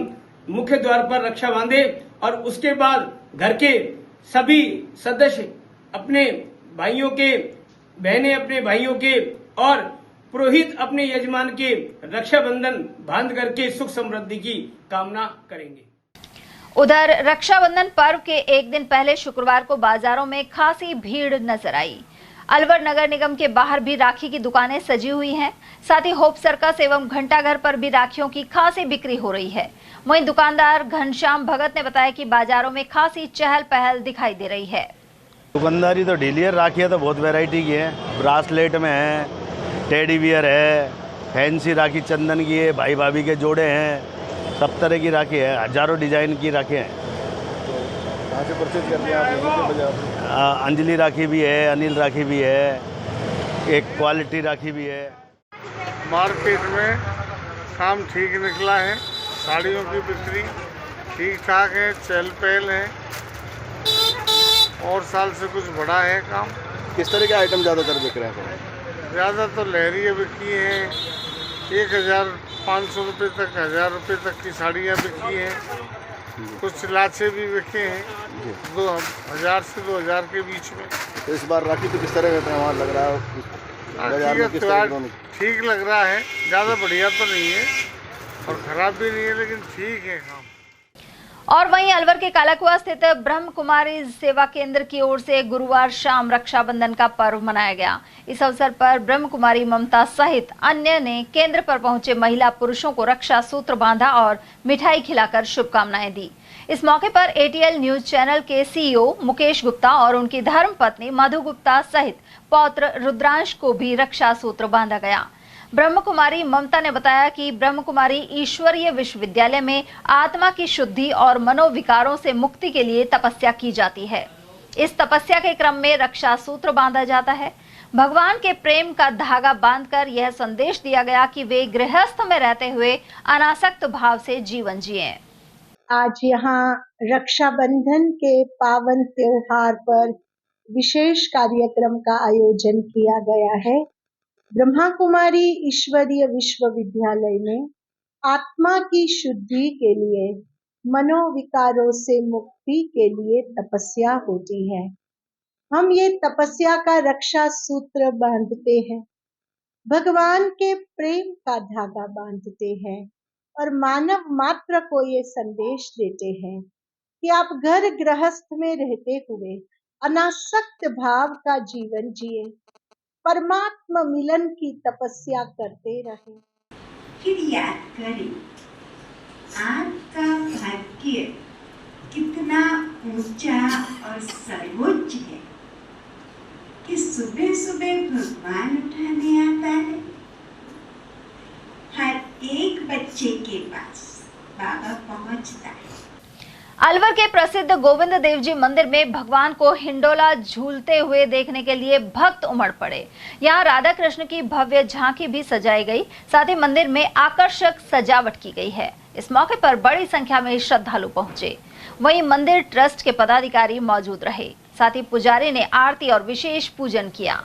मुख्य द्वार पर रक्षा बांधे और उसके बाद घर के सभी सदस्य अपने भाइयों के, बहनें अपने भाइयों के और पुरोहित अपने यजमान के रक्षाबंधन बांध करके सुख समृद्धि की कामना करेंगे। उधर रक्षाबंधन पर्व के एक दिन पहले शुक्रवार को बाजारों में खासी भीड़ नजर आई। अलवर नगर निगम के बाहर भी राखी की दुकानें सजी हुई हैं। साथ ही होप सर्कस एवं घंटाघर पर भी राखियों की खासी बिक्री हो रही है। वहीं दुकानदार घनश्याम भगत ने बताया कि बाजारों में खासी चहल पहल दिखाई दे रही है। दुकानदारी तो ढीली है, राखियाँ तो बहुत वैरायटी की है। ब्रासलेट में है, टेडी बियर है, फैंसी राखी चंदन की है, भाई भाभी के जोड़े हैं, सब तरह की राखी है, हजारों डिजाइन की राखी हैं। कहाँ से परचेज करते हैं आप? अंजलि राखी भी है, अनिल राखी भी है, एक क्वालिटी राखी भी है। मार्केट में काम ठीक निकला है, साड़ियों की बिक्री ठीक ठाक है, चहल पहल है और साल से कुछ बढ़ा है काम। किस तरह के आइटम ज़्यादातर बिक रहे हैं? ज़्यादा तो लहरियाँ बिकी हैं, 1500 रुपये तक, 1000 रुपये तक की साड़ियाँ बिकी हैं। कुछ लाचे भी बिके हैं 2000 से 2000 के बीच में। तो इस बार राखी तो किस तरह का त्यौहार लग रहा है? ठीक लग रहा है, ज़्यादा बढ़िया तो नहीं है और ख़राब भी नहीं है, लेकिन ठीक है काम। और वहीं अलवर के कालाकुआ स्थित ब्रह्म कुमारी सेवा केंद्र की ओर से गुरुवार शाम रक्षाबंधन का पर्व मनाया गया। इस अवसर पर ब्रह्म कुमारी ममता सहित अन्य ने केंद्र पर पहुंचे महिला पुरुषों को रक्षा सूत्र बांधा और मिठाई खिलाकर शुभकामनाएं दी। इस मौके पर एटीएल न्यूज चैनल के सीईओ मुकेश गुप्ता और उनकी धर्मपत्नी मधु गुप्ता सहित पौत्र रुद्रांश को भी रक्षा सूत्र बांधा गया। ब्रह्म कुमारी ममता ने बताया कि ब्रह्म कुमारी ईश्वरीय विश्वविद्यालय में आत्मा की शुद्धि और मनोविकारों से मुक्ति के लिए तपस्या की जाती है। इस तपस्या के क्रम में रक्षा सूत्र बांधा जाता है। भगवान के प्रेम का धागा बांधकर यह संदेश दिया गया कि वे गृहस्थ में रहते हुए अनासक्त भाव से जीवन जिएं। आज यहाँ रक्षाबंधन के पावन त्योहार पर विशेष कार्यक्रम का आयोजन किया गया है। ब्रह्मा कुमारी ईश्वरीय विश्वविद्यालय में आत्मा की शुद्धि के लिए, मनोविकारों से मुक्ति के लिए तपस्या होती है। हम ये तपस्या का रक्षा सूत्र बांधते हैं, भगवान के प्रेम का धागा बांधते हैं और मानव मात्र को ये संदेश देते हैं कि आप घर गृहस्थ में रहते हुए अनासक्त भाव का जीवन जिए, परमात्मा मिलन की तपस्या करते रहे। फिर याद करें आपका भाग्य कितना ऊंचा और सर्वोच्च है कि सुबह सुबह भगवान उठाने आता है। हर एक बच्चे के पास बाबा पहुंचता है। अलवर के प्रसिद्ध गोविंद देव जी मंदिर में भगवान को हिंडोला झूलते हुए देखने के लिए भक्त उमड़ पड़े। यहाँ राधा कृष्ण की भव्य झांकी भी सजाई गई, साथ ही मंदिर में आकर्षक सजावट की गई है। इस मौके पर बड़ी संख्या में श्रद्धालु पहुंचे। वहीं मंदिर ट्रस्ट के पदाधिकारी मौजूद रहे, साथ ही पुजारी ने आरती और विशेष पूजन किया।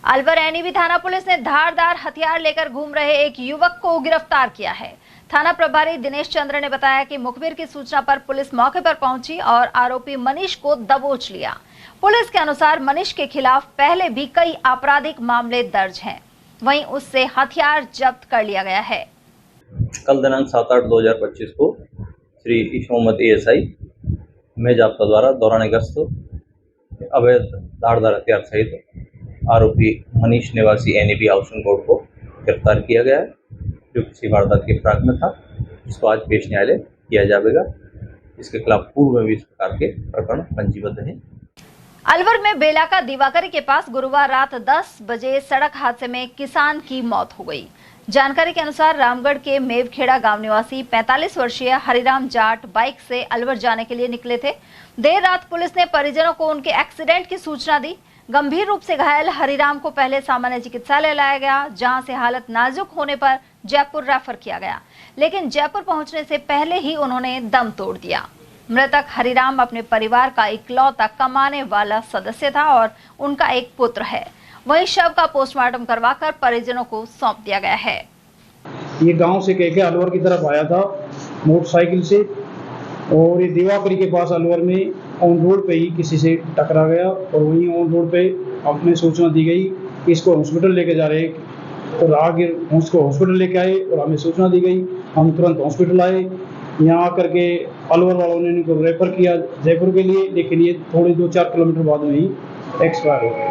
अलवर एनईवी थाना पुलिस ने धारदार हथियार लेकर घूम रहे एक युवक को गिरफ्तार किया है। थाना प्रभारी दिनेश चंद्र ने बताया कि मुखबिर की सूचना पर पुलिस मौके पर पहुंची और आरोपी मनीष को दबोच लिया। पुलिस के अनुसार मनीष के खिलाफ पहले भी कई आपराधिक मामले दर्ज हैं। वहीं उससे हथियार जब्त कर लिया गया है। कल दिनांक 7/8/2025 को श्री ईश मोहम्मद ASI मेजाप्ता द्वारा दौरान गश्त अवैध धारदार हथियार सहित आरोपी मनीष निवासी NEB हाउसिंग कोर्ट को गिरफ्तार किया गया है, जो किसी वारदात के फिराक में था, जिसको आज पेश न्यायालय किया जाएगा। इसके खिलाफ पूर्व में भी इस प्रकार के प्रकरण पंजीबद्ध हैं। अलवर में बेलाका दिवाकरी के पास गुरुवार रात 10 बजे सड़क हादसे में किसान की मौत हो गई। जानकारी के अनुसार रामगढ़ के मेवखेड़ा गांव निवासी 45 वर्षीय हरिराम जाट बाइक से अलवर जाने के लिए निकले थे। देर रात पुलिस ने परिजनों को उनके एक्सीडेंट की सूचना दी। गंभीर रूप से घायल हरिराम को पहले सामान्य चिकित्सालय लाया गया, जहां से हालत नाजुक होने पर जयपुर रेफर किया गया, लेकिन जयपुर पहुंचने से पहले ही उन्होंने दम तोड़ दिया। मृतक हरिराम अपने परिवार का इकलौता कमाने वाला सदस्य था और उनका एक पुत्र है। वहीं शव का पोस्टमार्टम करवाकर परिजनों को सौंप दिया गया है। ये गांव से कह के अलवर की तरफ आया था मोटरसाइकिल से, और ये दिवाकरी के पास अलवर में ऑन रोड पे ही किसी से टकरा गया, और वहीं ऑन रोड पे अपने सूचना दी गई कि इसको हॉस्पिटल लेके जा रहे हैं। तो राहगीर उसको हॉस्पिटल लेके आए और हमें सूचना दी गई। हम तुरंत हॉस्पिटल आए। यहाँ आकर के अलवर वालों ने इनको रेफर किया जयपुर के लिए, लेकिन ये थोड़े 2-4 किलोमीटर बाद में ही एक्सपायर हो गए।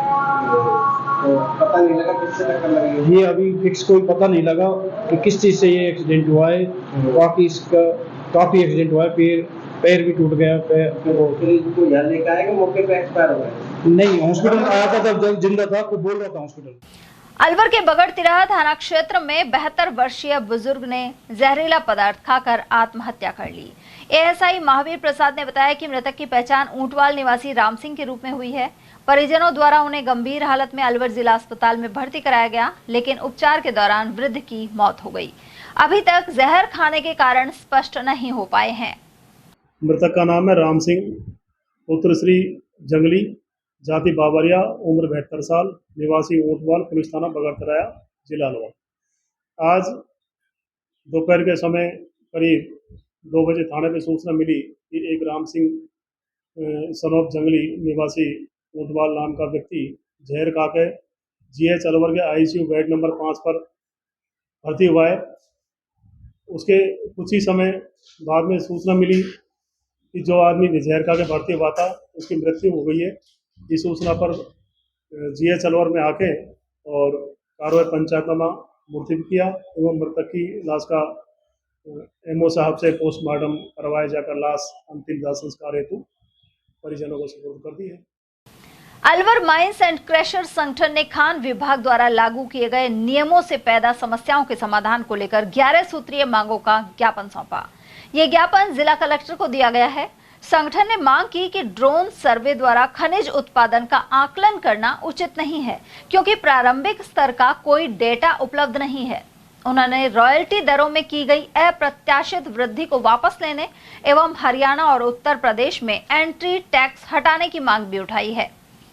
तो पता नहीं लगा किससे टक्कर लगी? ये अभी फिक्स कोई पता नहीं लगा कि किस चीज़ से ये एक्सीडेंट हुआ है। बाकी इसका काफ़ी एक्सीडेंट हुआ है, पैर भी टूट गया। फिर यहाँ लेकर आए कि मौके पे एक्सपायर हो गए? नहीं, हॉस्पिटल आया था तब जब जिंदा था, कोई बोल रहा था हॉस्पिटल। अलवर के बगड़ तिराहा थाना क्षेत्र में 72 वर्षीय बुजुर्ग ने जहरीला पदार्थ खाकर आत्महत्या कर ली। ASI महावीर प्रसाद ने बताया कि मृतक की पहचान ऊंटवाल निवासी राम सिंह के रूप में हुई है। परिजनों द्वारा उन्हें गंभीर हालत में अलवर जिला अस्पताल में भर्ती कराया गया, लेकिन उपचार के दौरान वृद्ध की मौत हो गई। अभी तक जहर खाने के कारण स्पष्ट नहीं हो पाए हैं। मृतक का नाम है राम सिंह, पुत्र श्री जंगली, जाति बाबरिया, उम्र 72 साल, निवासी ऊंटवाल, पुलिस थाना बगड़तराया, जिला अलवर। आज दोपहर के समय करीब 2 बजे थाने में सूचना मिली कि एक राम सिंह सनोप जंगली निवासी ऊंटवाल नाम का व्यक्ति जहर खा के GH अलवर के ICU बेड नंबर 5 पर भर्ती हुआ है। उसके कुछ ही समय बाद में सूचना मिली कि जो आदमी जहर खा के भर्ती हुआ था उसकी मृत्यु हो गई है। इस सूचना पर GH अलवर में आके और कार्रवाई पंचायतनामा मुर्तब किया एवं मृतक की लाश का MO साहब से पोस्टमार्टम करवाया जाकर लाश अंतिम दाह संस्कार हेतु परिजनों को सुपुर्द कर दी है। अलवर माइंस एंड क्रशर संगठन ने खान विभाग द्वारा लागू किए गए नियमों से पैदा समस्याओं के समाधान को लेकर 11 सूत्रीय मांगों का ज्ञापन सौंपा। ये ज्ञापन जिला कलेक्टर को दिया गया है। संगठन ने मांग की कि ड्रोन सर्वे द्वारा खनिज उत्पादन का आकलन करना उचित नहीं है, क्योंकि प्रारंभिक स्तर का कोई डेटा उपलब्ध नहीं है। उन्होंने रॉयल्टी दरों में की गई अप्रत्याशित वृद्धि को वापस लेने एवं हरियाणा और उत्तर प्रदेश में एंट्री टैक्स हटाने की मांग भी उठाई है।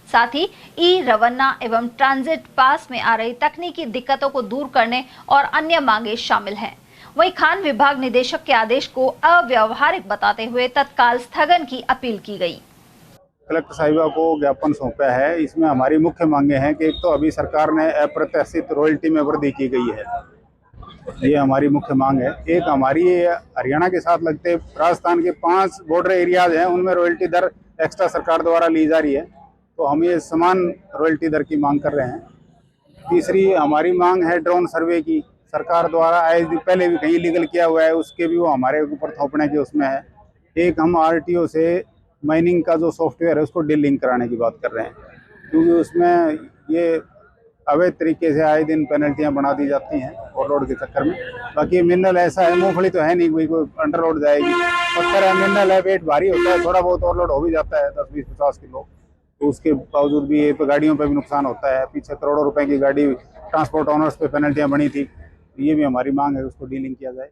साथ ही ई रवाना एवं ट्रांजिट पास में आ रही तकनीकी दिक्कतों को दूर करने और अन्य मांगे शामिल हैं। वहीं खान विभाग निदेशक के आदेश को अव्यावहारिक बताते हुए तत्काल स्थगन की अपील की गई। कलेक्टर साहिबा को ज्ञापन सौंपा है। इसमें हमारी मुख्य मांगे हैं कि एक तो अभी सरकार ने अप्रत्याशित रॉयल्टी में वृद्धि की गई है, ये हमारी मुख्य मांग है। एक हमारी हरियाणा के साथ लगते राजस्थान के 5 बॉर्डर एरियाज हैं, उनमें रॉयल्टी दर एक्स्ट्रा सरकार द्वारा ली जा रही है, तो हम ये समान रॉयल्टी दर की मांग कर रहे हैं। तीसरी हमारी मांग है ड्रोन सर्वे की। सरकार द्वारा आए पहले भी कहीं लीगल किया हुआ है, उसके भी वो हमारे ऊपर थोपने के उसमें है। एक हम आरटीओ से माइनिंग का जो सॉफ्टवेयर है उसको डीलिंक कराने की बात कर रहे हैं, क्योंकि उसमें ये अवैध तरीके से आए दिन पेनल्टियां बना दी जाती हैं ओवरलोड के चक्कर में। बाकी मिनरल ऐसा है, मूंगफली तो है नहीं कोई अंडरलोड जाएगी, पत्थर है, मिनरल है, वेट भारी होता है, थोड़ा बहुत ओवरलोड हो भी जाता है 10, 20, 50 किलो, तो उसके बावजूद भी ये गाड़ियों पे भी नुकसान होता है। पीछे करोड़ों रुपए की गाड़ी ट्रांसपोर्ट ऑनर्स पे पेनल्टियां बनी थी, ये भी हमारी मांग है, उसको डीलिंग किया जाए।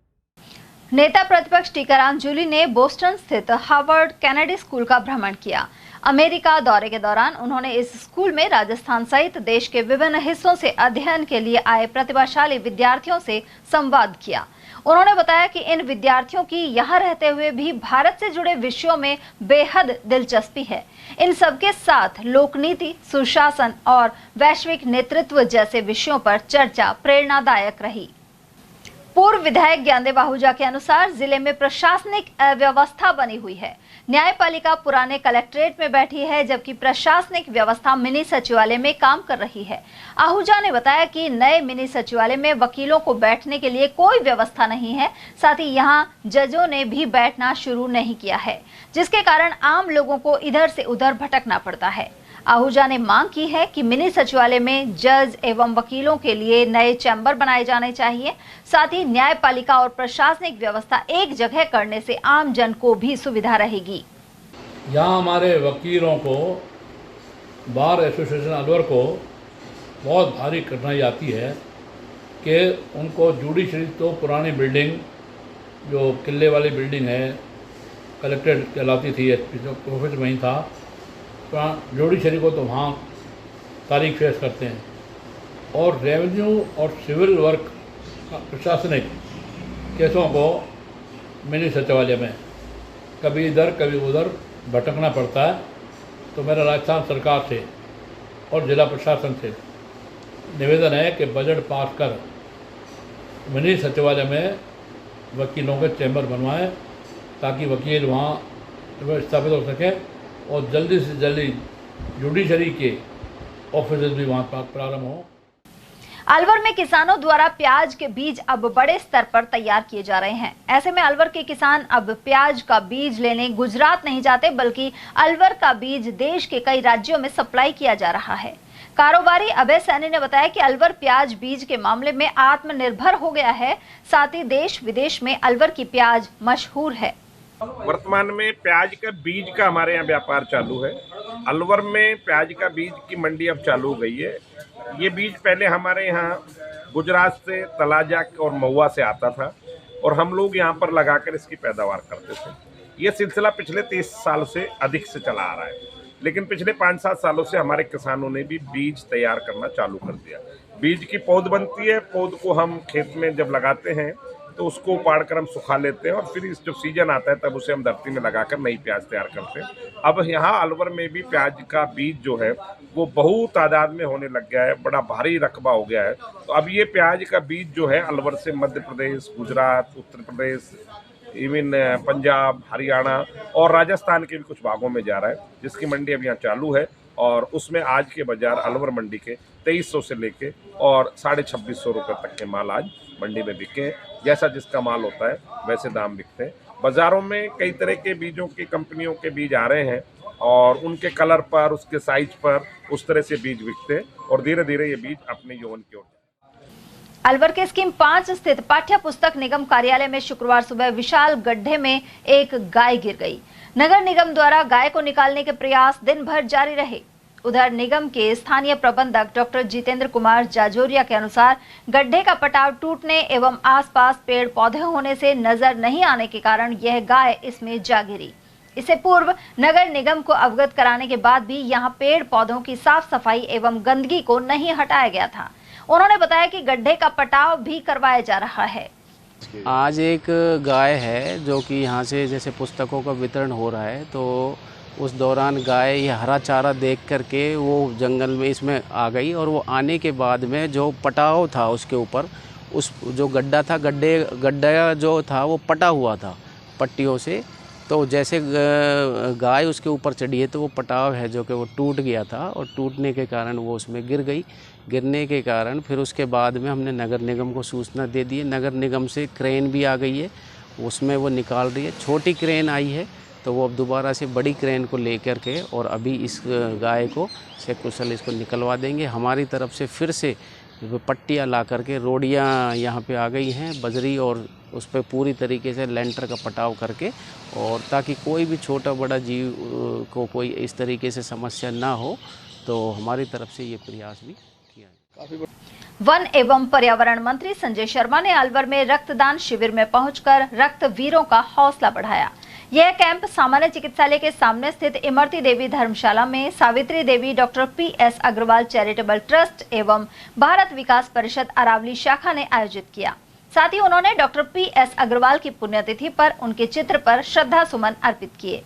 नेता प्रतिपक्ष टीकाराम जूली ने बोस्टन स्थित हार्वर्ड कैनेडी स्कूल का भ्रमण किया। अमेरिका दौरे के दौरान उन्होंने इस स्कूल में राजस्थान सहित देश के विभिन्न हिस्सों से अध्ययन के लिए आए प्रतिभाशाली विद्यार्थियों से संवाद किया। उन्होंने बताया कि इन विद्यार्थियों की यहाँ रहते हुए भी भारत से जुड़े विषयों में बेहद दिलचस्पी है। इन सबके साथ लोकनीति, सुशासन और वैश्विक नेतृत्व जैसे विषयों पर चर्चा प्रेरणादायक रही। पूर्व विधायक ज्ञानदेव आहूजा के अनुसार जिले में प्रशासनिक अव्यवस्था बनी हुई है। न्यायपालिका पुराने कलेक्ट्रेट में बैठी है, जबकि प्रशासनिक व्यवस्था मिनी सचिवालय में काम कर रही है। आहूजा ने बताया कि नए मिनी सचिवालय में वकीलों को बैठने के लिए कोई व्यवस्था नहीं है, साथ ही यहां जजों ने भी बैठना शुरू नहीं किया है, जिसके कारण आम लोगों को इधर से उधर भटकना पड़ता है। आहूजा ने मांग की है कि मिनी सचिवालय में जज एवं वकीलों के लिए नए चैम्बर बनाए जाने चाहिए। साथ ही न्यायपालिका और प्रशासनिक व्यवस्था एक जगह करने से आम जन को भी सुविधा रहेगी। यहाँ हमारे वकीलों को, बार एसोसिएशन अलवर को बहुत भारी कठिनाई आती है कि उनको जुडिशरी तो पुरानी बिल्डिंग जो किले वाली बिल्डिंग है, कलेक्ट्रेट कहलाती थी, ऑफिस में ही था, जुडिशरी को तो वहाँ तारीख फेस करते हैं, और रेवेन्यू और सिविल वर्क प्रशासनिक केसों को मिनी सचिवालय में कभी इधर कभी उधर भटकना पड़ता है। तो मेरा राजस्थान सरकार से और जिला प्रशासन से निवेदन है कि बजट पास कर मिनी सचिवालय में वकीलों के चैम्बर बनवाएं, ताकि वकील वहाँ स्थापित हो सके और जल्दी से जल्दी जुडिशरी के ऑफिस भी वहाँ पर प्रारंभ हो। अलवर में किसानों द्वारा प्याज के बीज अब बड़े स्तर पर तैयार किए जा रहे हैं। ऐसे में अलवर के किसान अब प्याज का बीज लेने गुजरात नहीं जाते, बल्कि अलवर का बीज देश के कई राज्यों में सप्लाई किया जा रहा है। कारोबारी अभय सैनी ने बताया कि अलवर प्याज बीज के मामले में आत्मनिर्भर हो गया है। साथ ही देश विदेश में अलवर की प्याज मशहूर है। वर्तमान में प्याज का बीज का हमारे यहाँ व्यापार चालू है। अलवर में प्याज का बीज की मंडी अब चालू हो गई है। ये बीज पहले हमारे यहाँ गुजरात से, तलाजा और महुआ से आता था और हम लोग यहाँ पर लगाकर इसकी पैदावार करते थे। ये सिलसिला पिछले 30 साल से अधिक से चला आ रहा है, लेकिन पिछले 5-7 सालों से हमारे किसानों ने भी बीज तैयार करना चालू कर दिया। बीज की पौध बनती है, पौध को हम खेत में जब लगाते हैं तो उसको उपाड़ कर हम सुखा लेते हैं और फिर जब सीजन आता है तब उसे हम धरती में लगाकर नई प्याज तैयार करते हैं। अब यहाँ अलवर में भी प्याज का बीज जो है वो बहुत तादाद में होने लग गया है, बड़ा भारी रकबा हो गया है। तो अब ये प्याज का बीज जो है अलवर से मध्य प्रदेश, गुजरात, उत्तर प्रदेश, इवन पंजाब, हरियाणा और राजस्थान के भी कुछ भागों में जा रहा है, जिसकी मंडी अब यहाँ चालू है। और उसमें आज के बाजार अलवर मंडी के 2300 से लेके और 2650 रुपये तक के माल आज मंडी में बिके। जैसा जिसका माल होता है वैसे दाम बिकते हैं। बाज़ारों में कई तरह के बीजों की कंपनियों के बीज आ रहे हैं और उनके कलर पर, उसके साइज पर उस तरह से बीज बिकते हैं और धीरे धीरे ये बीज अपने यौवन की ओर। अलवर के स्कीम 5 स्थित पाठ्य पुस्तक निगम कार्यालय में शुक्रवार सुबह विशाल गड्ढे में एक गाय गिर गई। नगर निगम द्वारा गाय को निकालने के प्रयास दिन भर जारी रहे। उधर निगम के स्थानीय प्रबंधक डॉक्टर जितेंद्र कुमार जाजोरिया के अनुसार गड्ढे का पटाव टूटने एवं आसपास पेड़ पौधे होने से नजर नहीं आने के कारण यह गाय इसमें जा गिरी। इससे पूर्व नगर निगम को अवगत कराने के बाद भी यहां पेड़ पौधों की साफ सफाई एवं गंदगी को नहीं हटाया गया था। उन्होंने बताया कि गड्ढे का पटाव भी करवाया जा रहा है। आज एक गाय है जो कि यहाँ से जैसे पुस्तकों का वितरण हो रहा है, तो उस दौरान गाय ये हरा चारा देख करके वो जंगल में इसमें आ गई और वो आने के बाद में जो पटाव था उसके ऊपर, उस जो गड्ढा था, गड्ढा जो था वो पटा हुआ था पट्टियों से। तो जैसे गाय उसके ऊपर चढ़ी है तो वो पटाव है जो कि वो टूट गया था और टूटने के कारण वो उसमें गिर गई। गिरने के कारण फिर उसके बाद में हमने नगर निगम को सूचना दे दी है। नगर निगम से क्रेन भी आ गई है, उसमें वो निकाल रही है। छोटी क्रेन आई है तो वो अब दोबारा से बड़ी क्रेन को लेकर के और अभी इस गाय को से कुशल इसको निकलवा देंगे। हमारी तरफ से फिर से पट्टियाँ ला करके रोडियाँ यहाँ पे आ गई हैं, बजरी, और उस पर पूरी तरीके से लेंटर का पटाव करके, और ताकि कोई भी छोटा बड़ा जीव को कोई इस तरीके से समस्या ना हो, तो हमारी तरफ से ये प्रयास भी किया है। वन एवं पर्यावरण मंत्री संजय शर्मा ने अलवर में रक्तदान शिविर में पहुंचकर रक्तवीरों का हौसला बढ़ाया। यह कैंप सामान्य चिकित्सालय के सामने स्थित इमरती देवी धर्मशाला में Savitri Devi doctor PS Agrawal charitable trust एवं भारत विकास परिषद अरावली शाखा ने आयोजित किया। साथ ही उन्होंने डॉक्टर PS अग्रवाल की पुण्यतिथि पर उनके चित्र पर श्रद्धा सुमन अर्पित किए।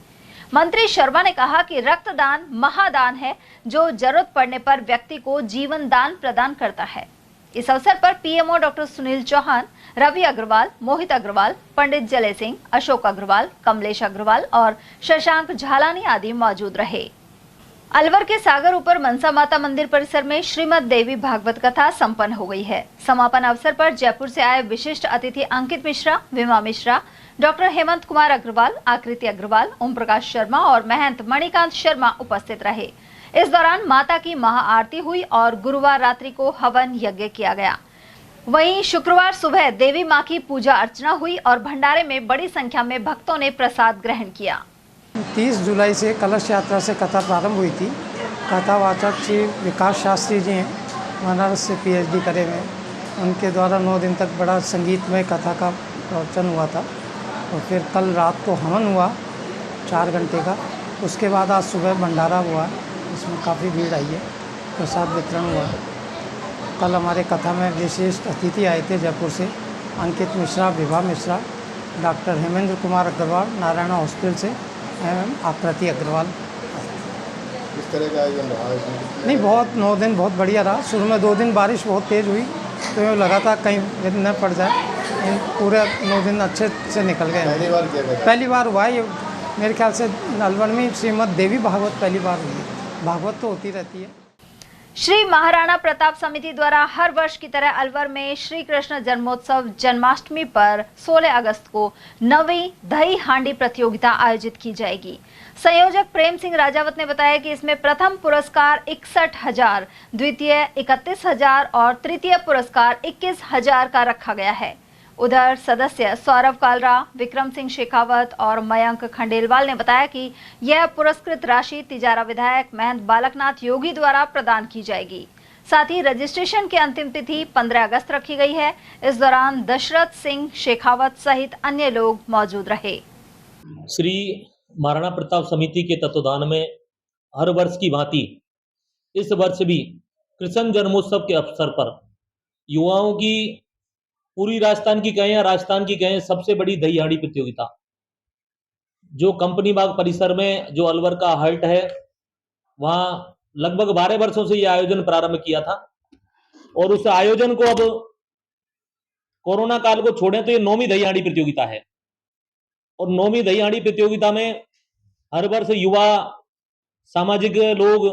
मंत्री शर्मा ने कहा कि रक्तदान महादान है जो जरूरत पड़ने पर व्यक्ति को जीवन दान प्रदान करता है। इस अवसर पर PMO डॉक्टर सुनील चौहान, रवि अग्रवाल, मोहित अग्रवाल, पंडित जले सिंह, अशोक अग्रवाल, कमलेश अग्रवाल और शशांक झालानी आदि मौजूद रहे। अलवर के सागर ऊपर मनसा माता मंदिर परिसर में श्रीमद देवी भागवत कथा संपन्न हो गई है। समापन अवसर पर जयपुर से आए विशिष्ट अतिथि अंकित मिश्रा, विमा मिश्रा, डॉक्टर हेमंत कुमार अग्रवाल, आकृति अग्रवाल, ओम प्रकाश शर्मा और महंत मणिकांत शर्मा उपस्थित रहे। इस दौरान माता की महाआरती हुई और गुरुवार रात्रि को हवन यज्ञ किया गया। वहीं शुक्रवार सुबह देवी मां की पूजा अर्चना हुई और भंडारे में बड़ी संख्या में भक्तों ने प्रसाद ग्रहण किया। 30 जुलाई से कलश यात्रा से कथा प्रारंभ हुई थी। कथावाचक श्री विकास शास्त्री जी हैं, बनारस से PhD करे हुए। उनके द्वारा 9 दिन तक बड़ा संगीतमय कथा का प्रवचन हुआ था और फिर कल रात को हवन हुआ 4 घंटे का। उसके बाद आज सुबह भंडारा हुआ, इसमें काफ़ी भीड़ आई है, प्रसाद वितरण हुआ। कल हमारे कथा में विशिष्ट अतिथि आए थे जयपुर से, अंकित मिश्रा, विभा मिश्रा, डॉक्टर हेमेंद्र कुमार अग्रवाल नारायण हॉस्पिटल से एवं आकृति अग्रवाल। किस तरह का आयोजन रहा है? नहीं, बहुत 9 दिन बहुत बढ़िया रहा। शुरू में 2 दिन बारिश बहुत तेज़ हुई तो यूँ लगा था कहीं न पड़ जाए। पूरे 9 दिन अच्छे से निकल गए। पहली बार क्या था? पहली बार हुआ ये, मेरे ख्याल से अलवर में श्रीमद देवी भागवत पहली बार हुई। भागवत तो होती रहती है। श्री महाराणा प्रताप समिति द्वारा हर वर्ष की तरह अलवर में श्री कृष्ण जन्मोत्सव जन्माष्टमी पर 16 अगस्त को 9वीं दही हांडी प्रतियोगिता आयोजित की जाएगी। संयोजक प्रेम सिंह राजावत ने बताया कि इसमें प्रथम पुरस्कार 61,000, द्वितीय 31,000 और तृतीय पुरस्कार 21,000 का रखा गया है। उधर सदस्य सौरभ कालरा, विक्रम सिंह शेखावत और मयंक खंडेलवाल ने बताया कि यह पुरस्कृत राशि तिजारा विधायक महंत बालकनाथ योगी द्वारा प्रदान की जाएगी। साथ ही रजिस्ट्रेशन की अंतिम तिथि 15 अगस्त रखी गई है। इस दौरान दशरथ सिंह शेखावत सहित अन्य लोग मौजूद रहे। श्री महाराणा प्रताप समिति के तत्वाधान में हर वर्ष की भांति इस वर्ष भी कृष्ण जन्मोत्सव के अवसर पर युवाओं की पूरी राजस्थान की कहें या राजस्थान की कहें सबसे बड़ी दही हांडी प्रतियोगिता जो कंपनी बाग परिसर में जो अलवर का हल्ट है वहां लगभग 12 वर्षों से यह आयोजन प्रारंभ किया था और उस आयोजन को अब कोरोना काल को छोड़ें तो ये 9वीं दही हांडी प्रतियोगिता है। और 9वीं दही हांडी प्रतियोगिता में हर वर्ष युवा, सामाजिक लोग,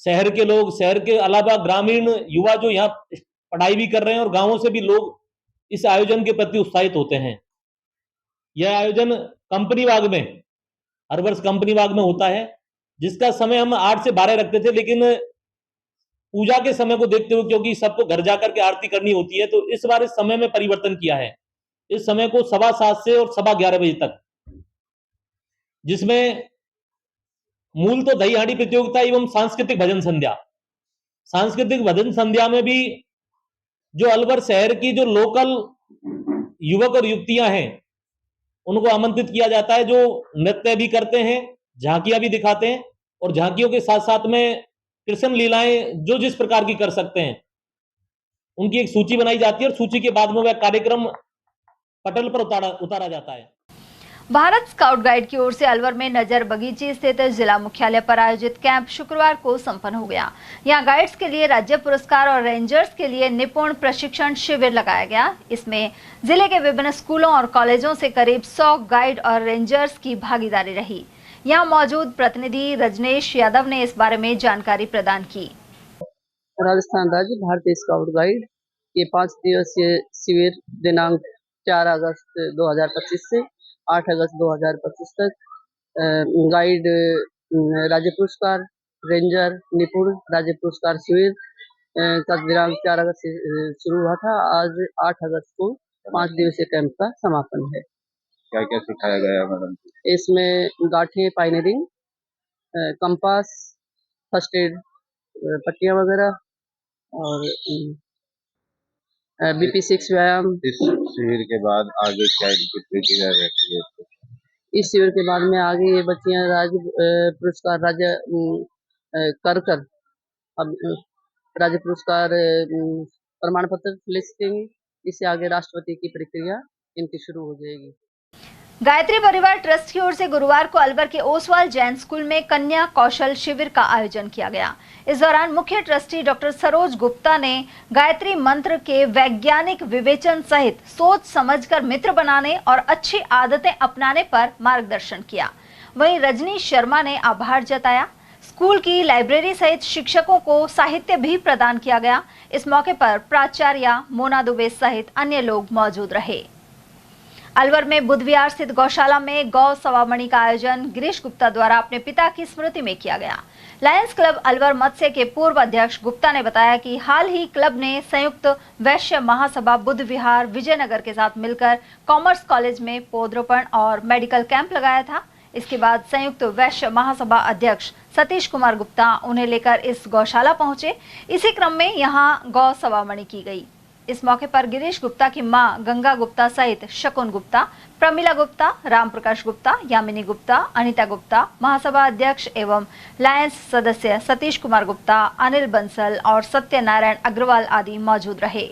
शहर के लोग, शहर के अलावा ग्रामीण युवा जो यहाँ पढ़ाई भी कर रहे हैं और गांवों से भी लोग इस आयोजन के प्रति उत्साहित होते हैं। यह आयोजन कंपनी बाग में हर वर्ष कंपनी बाग में होता है, जिसका समय हम 8 से 12 रखते थे, लेकिन पूजा के समय को देखते हुए, क्योंकि सबको घर जाकर के आरती करनी होती है, तो इस बार इस समय में परिवर्तन किया है। इस समय को 7:15 से और 11:15 बजे तक, जिसमें मूल तो दही हांडी प्रतियोगिता एवं सांस्कृतिक भजन संध्या। सांस्कृतिक भजन संध्या में भी जो अलवर शहर की जो लोकल युवक और युवतियां हैं उनको आमंत्रित किया जाता है, जो नृत्य भी करते हैं, झांकियां भी दिखाते हैं, और झांकियों के साथ साथ में कृष्ण लीलाएं जो जिस प्रकार की कर सकते हैं उनकी एक सूची बनाई जाती है, और सूची के बाद में वह कार्यक्रम पटल पर उतारा जाता है। भारत स्काउट गाइड की ओर से अलवर में नजर बगीची स्थित जिला मुख्यालय पर आयोजित कैंप शुक्रवार को संपन्न हो गया। यहां गाइड्स के लिए राज्य पुरस्कार और रेंजर्स के लिए निपुण प्रशिक्षण शिविर लगाया गया। इसमें जिले के विभिन्न स्कूलों और कॉलेजों से करीब 100 गाइड और रेंजर्स की भागीदारी रही। यहां मौजूद प्रतिनिधि रजनेश यादव ने इस बारे में जानकारी प्रदान की। राजस्थान राज्य भारतीय स्काउट गाइड ये 5 दिवसीय शिविर दिनांक 4 अगस्त 2025 से 8 अगस्त 2025 तक गाइड राज्य पुरस्कार, रेंजर निपुण राज्य पुरस्कार शिविर का दिनांक 4 अगस्त से शुरू हुआ था। आज 8 अगस्त को 5 दिवसीय कैंप का समापन है। क्या क्या सिखाया गया मैडम? इसमें गांठें, पाइनरिंग, कंपास, फर्स्ट एड, पट्टियां वगैरह और BP6 व्यायाम। इस शिविर के बाद आगे क्या इनकी प्रक्रिया रहती है? इस शिविर के बाद में आगे ये बच्चियां राज्य पुरस्कार राज्य कर अब राज्य पुरस्कार प्रमाण पत्र लिस्टिंग, इससे आगे राष्ट्रपति की प्रक्रिया इनकी शुरू हो जाएगी। गायत्री परिवार ट्रस्ट की ओर से गुरुवार को अलवर के ओसवाल जैन स्कूल में कन्या कौशल शिविर का आयोजन किया गया। इस दौरान मुख्य ट्रस्टी डॉक्टर सरोज गुप्ता ने गायत्री मंत्र के वैज्ञानिक विवेचन सहित सोच समझकर मित्र बनाने और अच्छी आदतें अपनाने पर मार्गदर्शन किया। वहीं रजनी शर्मा ने आभार जताया। स्कूल की लाइब्रेरी सहित शिक्षकों को साहित्य भी प्रदान किया गया। इस मौके पर प्राचार्य मोना दुबे सहित अन्य लोग मौजूद रहे। अलवर में बुध विहार स्थित गौशाला में गौ सवामणि का आयोजन गिरीश गुप्ता द्वारा अपने पिता की स्मृति में किया गया। लायंस क्लब अलवर मत्स्य के पूर्व अध्यक्ष गुप्ता ने बताया कि हाल ही क्लब ने संयुक्त वैश्य महासभा बुध विहार विजयनगर के साथ मिलकर कॉमर्स कॉलेज में पौधरोपण और मेडिकल कैंप लगाया था। इसके बाद संयुक्त वैश्य महासभा अध्यक्ष सतीश कुमार गुप्ता उन्हें लेकर इस गौशाला पहुंचे। इसी क्रम में यहां गौ सवामणि की गई। इस मौके पर गिरीश गुप्ता की मां गंगा गुप्ता सहित शकुन गुप्ता, प्रमिला गुप्ता, राम प्रकाश गुप्ता, यामिनी गुप्ता, अनिता गुप्ता, महासभा अध्यक्ष एवं लायंस सदस्य सतीश कुमार गुप्ता, अनिल बंसल और सत्यनारायण अग्रवाल आदि मौजूद रहे।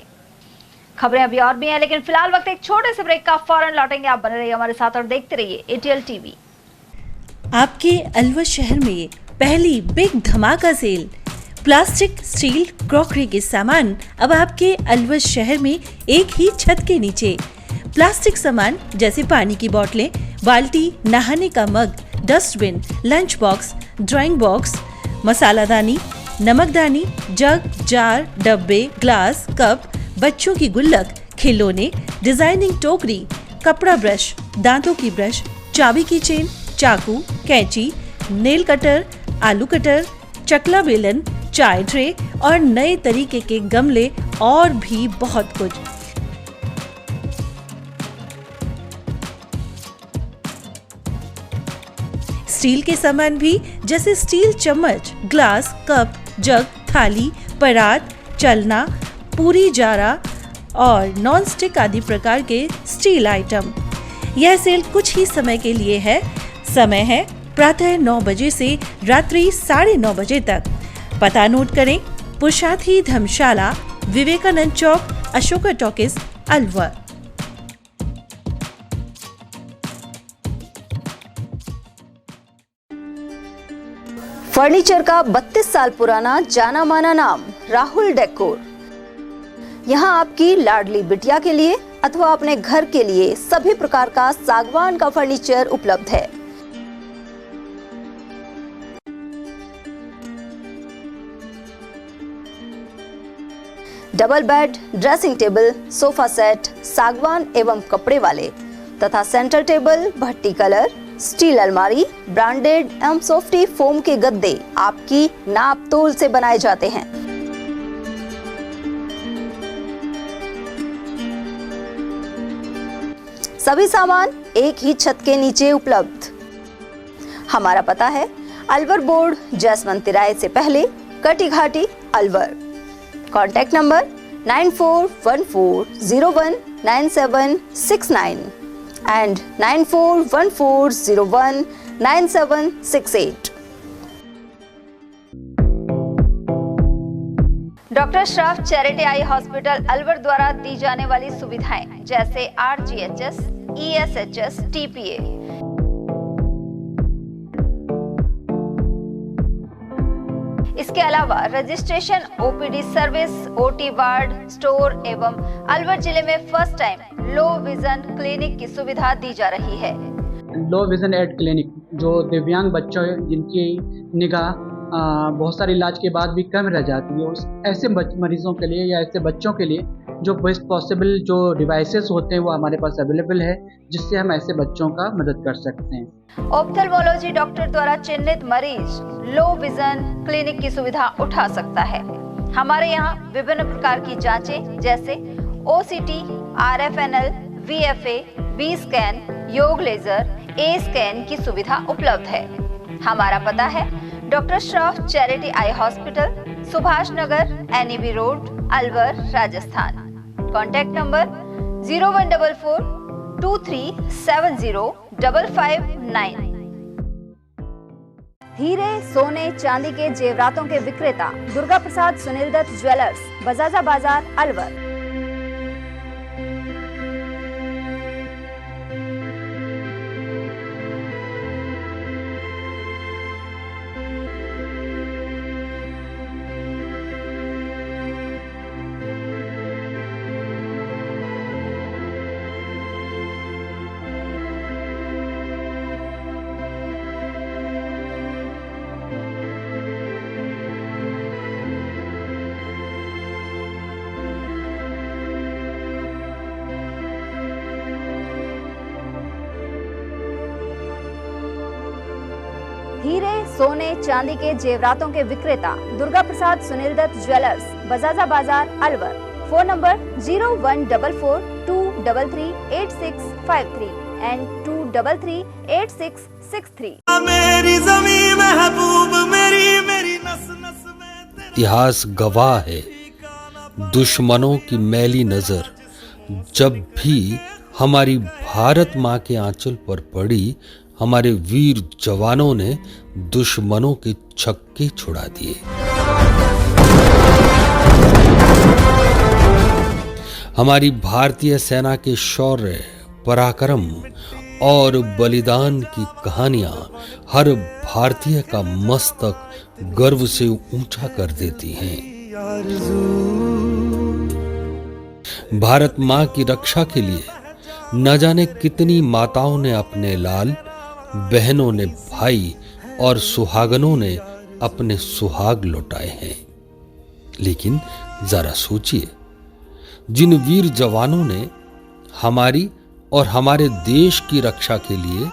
खबरें अभी और भी हैं, लेकिन फिलहाल वक्त एक छोटे से ब्रेक का, फौरन लौटेंगे। आप बने रहिए हमारे साथ और देखते रहिए ATL TV। आपके अलवर शहर में पहली बिग धमाका सेल, प्लास्टिक, स्टील, क्रॉकरी के सामान अब आपके अलवर शहर में एक ही छत के नीचे। प्लास्टिक सामान जैसे पानी की बोतलें, बाल्टी, नहाने का mug, dustbin, lunch box, drawing box, मसालादानी, नमकदानी, जग, जार, डब्बे, ग्लास, कप, बच्चों की गुल्लक, खिलौने, डिजाइनिंग टोकरी, कपड़ा ब्रश, दांतों की ब्रश, चाबी की चेन, चाकू, कैंची, नेल कटर, आलू कटर, चकला बेलन, चाय ट्रे और नए तरीके के गमले और भी बहुत कुछ। स्टील के सामान भी जैसे स्टील चम्मच, ग्लास, कप, जग, थाली, परात, चलना, पूरी जारा और नॉन स्टिक आदि प्रकार के स्टील आइटम। यह सेल कुछ ही समय के लिए है। समय है प्रातः 9 बजे से रात्रि 9:30 बजे तक। पता नोट करें, पुरुषार्थी धर्मशाला, विवेकानंद चौक, अशोका टॉकीज, अलवर। फर्नीचर का 32 साल पुराना जाना माना नाम राहुल डेकोर। यहाँ आपकी लाडली बिटिया के लिए अथवा अपने घर के लिए सभी प्रकार का सागवान का फर्नीचर उपलब्ध है। Double bed, dressing table, sofa set सागवान एवं कपड़े वाले तथा सेंटर टेबल, भट्टी कलर, स्टील अलमारी, ब्रांडेड एवं सॉफ्टी फोम के गद्दे आपकी नाप तोल से बनाए जाते हैं। सभी सामान एक ही छत के नीचे उपलब्ध। हमारा पता है अलवर बोर्ड, जसवंत तिराहे से पहले, कटी घाटी, Alwar. Contact number 9414019769 and 9414019768। Doctor Shroff charity eye hospital Alwar द्वारा दी जाने वाली सुविधाएं जैसे RGHS, ESHS, TPA, इसके अलावा registration, OPD service, OT ward, store एवं अलवर जिले में first time low vision clinic की सुविधा दी जा रही है। लो विजन एड क्लिनिक जो दिव्यांग बच्चों जिनकी निगाह बहुत सारे इलाज के बाद भी कम रह जाती है, उस ऐसे मरीजों के लिए या ऐसे बच्चों के लिए जो बेस्ट पॉसिबल जो डिवाइसेस होते हैं वो हमारे पास अवेलेबल है, जिससे हम ऐसे बच्चों का मदद कर सकते हैं। ऑप्थेल्मोलॉजी डॉक्टर द्वारा चिन्हित मरीज लो विजन क्लिनिक की सुविधा उठा सकता है। हमारे यहाँ विभिन्न प्रकार की जांचें जैसे OCT, RFNL, VFA, B scan, YAG laser, A scan की सुविधा उपलब्ध है। हमारा पता है doctor Shroff charity eye hospital, Subhash Nagar, NEB road, Alwar, Rajasthan. Contact number 014423705559। हीरे, सोने, चांदी के जेवरातों के विक्रेता दुर्गा प्रसाद सुनील दत्त ज्वेलर्स, बजाजा बाजार, अलवर। हीरे, सोने, चांदी के जेवरातों के विक्रेता Durga Prasad Sunil Dutt jewellers, Bajaja Bazaar, Alwar. Phone number 0144233863 and 2338663। मेरी ज़मीं महबूब मेरी नस नस में। इतिहास गवाह है, दुश्मनों की मैली नजर जब भी हमारी भारत माँ के आंचल पर पड़ी, हमारे वीर जवानों ने दुश्मनों के छक्के छुड़ा दिए। हमारी भारतीय सेना के शौर्य, पराक्रम और बलिदान की कहानियां हर भारतीय का मस्तक गर्व से ऊंचा कर देती हैं। भारत मां की रक्षा के लिए न जाने कितनी माताओं ने अपने लाल, बहनों ने भाई और सुहागनों ने अपने सुहाग लौटाए हैं। लेकिन जरा सोचिए, जिन वीर जवानों ने हमारी और हमारे देश की रक्षा के लिए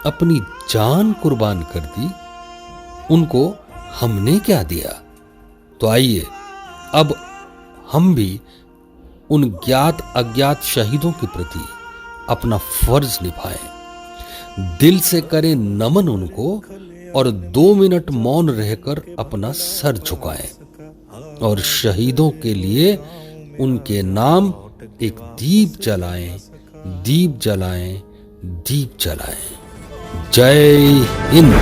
अपनी जान कुर्बान कर दी, उनको हमने क्या दिया? तो आइए अब हम भी उन ज्ञात अज्ञात शहीदों के प्रति अपना फर्ज निभाएं, दिल से करें नमन उनको और 2 मिनट मौन रहकर अपना सर झुकाएं और शहीदों के लिए उनके नाम एक दीप जलाएं, दीप जलाएं, दीप जलाएं। जय हिंद।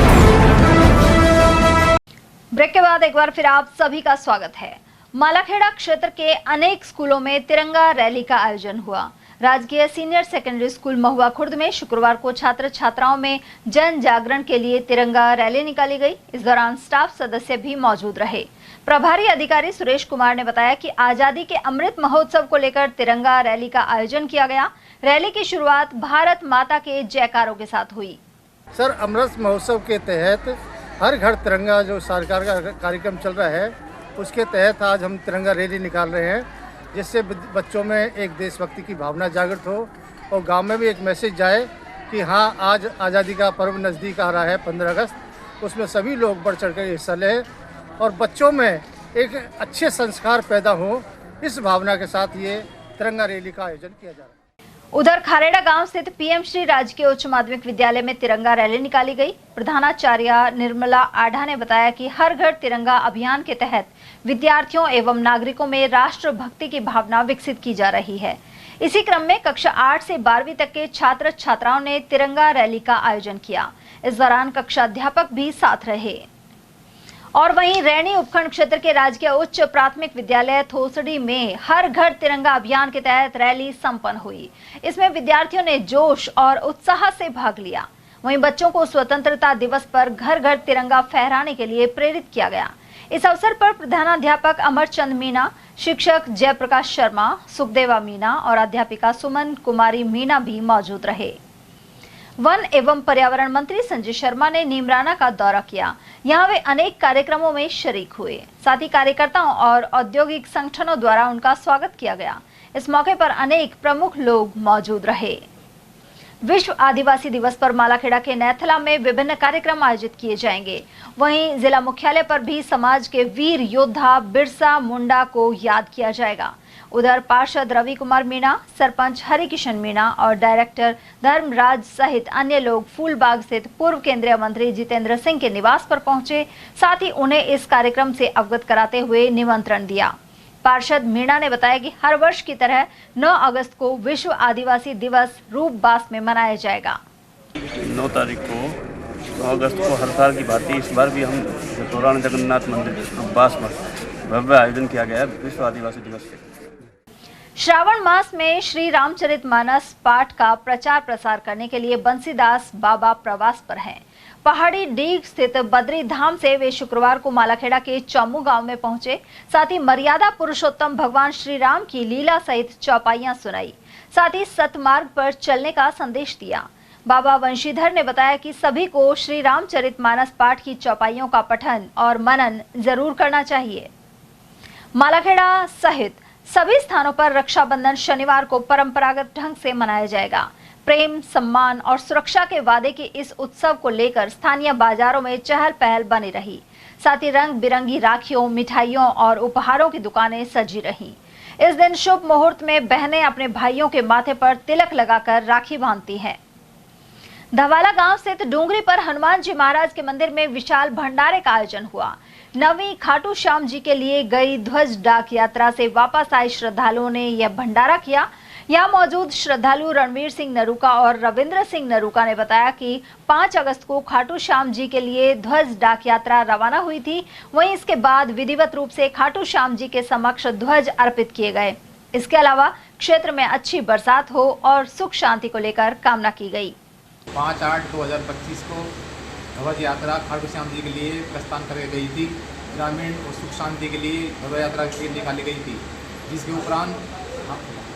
ब्रेक के बाद एक बार फिर आप सभी का स्वागत है। मालाखेड़ा क्षेत्र के अनेक स्कूलों में तिरंगा रैली का आयोजन हुआ। राजकीय सीनियर सेकेंडरी स्कूल महुआ खुर्द में शुक्रवार को छात्र छात्राओं में जन जागरण के लिए तिरंगा रैली निकाली गई। इस दौरान स्टाफ सदस्य भी मौजूद रहे। प्रभारी अधिकारी सुरेश कुमार ने बताया कि आजादी के अमृत महोत्सव को लेकर तिरंगा रैली का आयोजन किया गया। रैली की शुरुआत भारत माता के जयकारों के साथ हुई। सर, अमृत महोत्सव के तहत हर घर तिरंगा जो सरकार का कार्यक्रम चल रहा है, उसके तहत आज हम तिरंगा रैली निकाल रहे हैं, जिससे बच्चों में एक देशभक्ति की भावना जागृत हो और गांव में भी एक मैसेज जाए कि हाँ, आज आज़ादी का पर्व नज़दीक आ रहा है 15 अगस्त। उसमें सभी लोग बढ़ चढ़ कर हिस्सा लें और बच्चों में एक अच्छे संस्कार पैदा हो, इस भावना के साथ ये तिरंगा रैली का आयोजन किया जा रहा है। उधर खारेड़ा गांव स्थित पीएम श्री राजकीय उच्च माध्यमिक विद्यालय में तिरंगा रैली निकाली गई। प्रधानाचार्य निर्मला आढ़ा ने बताया कि हर घर तिरंगा अभियान के तहत विद्यार्थियों एवं नागरिकों में राष्ट्र भक्ति की भावना विकसित की जा रही है। इसी क्रम में कक्षा 8 से 12वीं तक के छात्र छात्राओं ने तिरंगा रैली का आयोजन किया। इस दौरान कक्षा अध्यापक भी साथ रहे। और वहीं रैनी उपखंड क्षेत्र के राजकीय उच्च प्राथमिक विद्यालय थोसड़ी में हर घर तिरंगा अभियान के तहत रैली संपन्न हुई। इसमें विद्यार्थियों ने जोश और उत्साह से भाग लिया। वहीं बच्चों को स्वतंत्रता दिवस पर घर घर तिरंगा फहराने के लिए प्रेरित किया गया। इस अवसर पर प्रधानाध्यापक अमरचंद मीणा, शिक्षक जयप्रकाश शर्मा, सुखदेवा मीणा और अध्यापिका सुमन कुमारी मीणा भी मौजूद रहे। वन एवं पर्यावरण मंत्री संजय शर्मा ने नीमराना का दौरा किया। यहां वे अनेक कार्यक्रमों में शरीक हुए। साथ ही कार्यकर्ताओं और औद्योगिक संगठनों द्वारा उनका स्वागत किया गया। इस मौके पर अनेक प्रमुख लोग मौजूद रहे। विश्व आदिवासी दिवस पर मालाखेड़ा के नैथला में विभिन्न कार्यक्रम आयोजित किए जाएंगे। वहीं जिला मुख्यालय पर भी समाज के वीर योद्धा बिरसा मुंडा को याद किया जाएगा। उधर पार्षद रवि कुमार मीणा, सरपंच हरिकिशन मीणा और डायरेक्टर धर्मराज सहित अन्य लोग फूलबाग स्थित पूर्व केंद्रीय मंत्री जितेंद्र सिंह के निवास पर पहुंचे। साथ ही उन्हें इस कार्यक्रम से अवगत कराते हुए निमंत्रण दिया। पार्षद मीणा ने बताया कि हर वर्ष की तरह 9 अगस्त को विश्व आदिवासी दिवस रूपबास में मनाया जाएगा। 9 तारीख को अगस्त को हर साल की भांति इस बार भी हम पुराने जगन्नाथ मंदिर रूपबास में भव्य आयोजन किया गया है विश्व आदिवासी दिवस के। श्रावण मास में श्री रामचरितमानस पाठ का प्रचार प्रसार करने के लिए बंसीदास बाबा प्रवास पर हैं। पहाड़ी डीग स्थित बद्री धाम से वे शुक्रवार को मालाखेड़ा के चौमू गांव में पहुंचे। साथ ही मर्यादा पुरुषोत्तम भगवान श्री राम की लीला सहित चौपाइयां सुनाई। साथ ही सतमार्ग पर चलने का संदेश दिया। बाबा वंशीधर ने बताया कि सभी को श्री रामचरितमानस पाठ की चौपाइयों का पठन और मनन जरूर करना चाहिए। मालाखेड़ा सहित सभी स्थानों पर रक्षाबंधन शनिवार को परंपरागत ढंग से मनाया जाएगा। प्रेम, सम्मान और सुरक्षा के वादे के इस उत्सव को लेकर स्थानीय बाजारों में चहल पहल बनी रही। साथ ही रंग बिरंगी राखियों, मिठाइयों और उपहारों की दुकानें सजी रहीं। इस दिन शुभ मुहूर्त में बहनें अपने भाइयों के माथे पर तिलक लगाकर राखी बांधती हैं। धवाला गांव स्थित डूंगरी पर हनुमान जी महाराज के मंदिर में विशाल भंडारे का आयोजन हुआ। नवी खाटू श्याम जी के लिए गई ध्वज डाक यात्रा से वापस आए श्रद्धालुओं ने यह भंडारा किया। यहाँ मौजूद श्रद्धालु रणवीर सिंह नरूका और रविंद्र सिंह नरूका ने बताया कि 5 अगस्त को खाटू श्याम जी के लिए ध्वज डाक यात्रा रवाना हुई थी। वहीं इसके बाद विधिवत रूप से खाटू श्याम जी के समक्ष ध्वज अर्पित किए गए। इसके अलावा क्षेत्र में अच्छी बरसात हो और सुख शांति को लेकर कामना की गई। 5/8/2025 को ध्वज यात्रा खाटू श्याम जी के लिए प्रस्थान कर गई थी। ग्रामीण और सुख शांति के लिए ध्वज यात्रा निकाली गई थी, जिसके उपरांत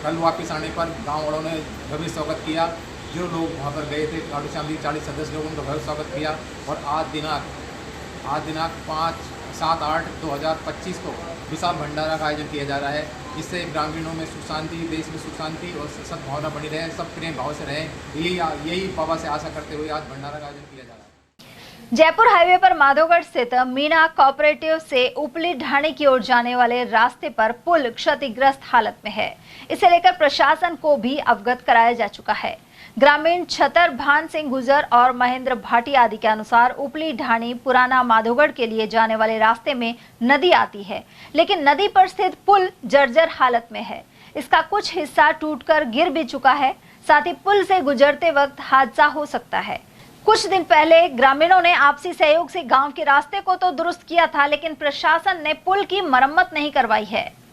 कल वापस आने पर गांव वालों ने भव्य स्वागत किया। जो लोग वहां पर गए थे खाटू श्याम जी 40 सदस्य लोगों ने भव्य स्वागत किया। और आज दिनांक 5/7/8/2025 को विशाल भंडारा का आयोजन किया जा रहा है। इससे ग्रामीणों में सुख शांति, देश में सुख शांति और सद्भावना बनी रहे, सब प्रेम भाव से रहें, यही बाबा से आशा करते हुए आज भंडारा का आयोजन किया जा रहा है। जयपुर हाईवे पर माधोगढ़ स्थित मीणा कोऑपरेटिव से उपली ढाणी की ओर जाने वाले रास्ते पर पुल क्षतिग्रस्त हालत में है। इसे लेकर प्रशासन को भी अवगत कराया जा चुका है। ग्रामीण छतर भान सिंह गुजर और महेंद्र भाटी आदि के अनुसार उपली ढाणी पुराना माधोगढ़ के लिए जाने वाले रास्ते में नदी आती है, लेकिन नदी पर स्थित पुल जर्जर हालत में है। इसका कुछ हिस्सा टूटकर गिर भी चुका है। साथ ही पुल से गुजरते वक्त हादसा हो सकता है। कुछ दिन पहले ग्रामीणों ने आपसी सहयोग से गांव के रास्ते को तो दुरुस्त किया था, लेकिन प्रशासन ने पुल की मरम्मत नहीं करवाई है।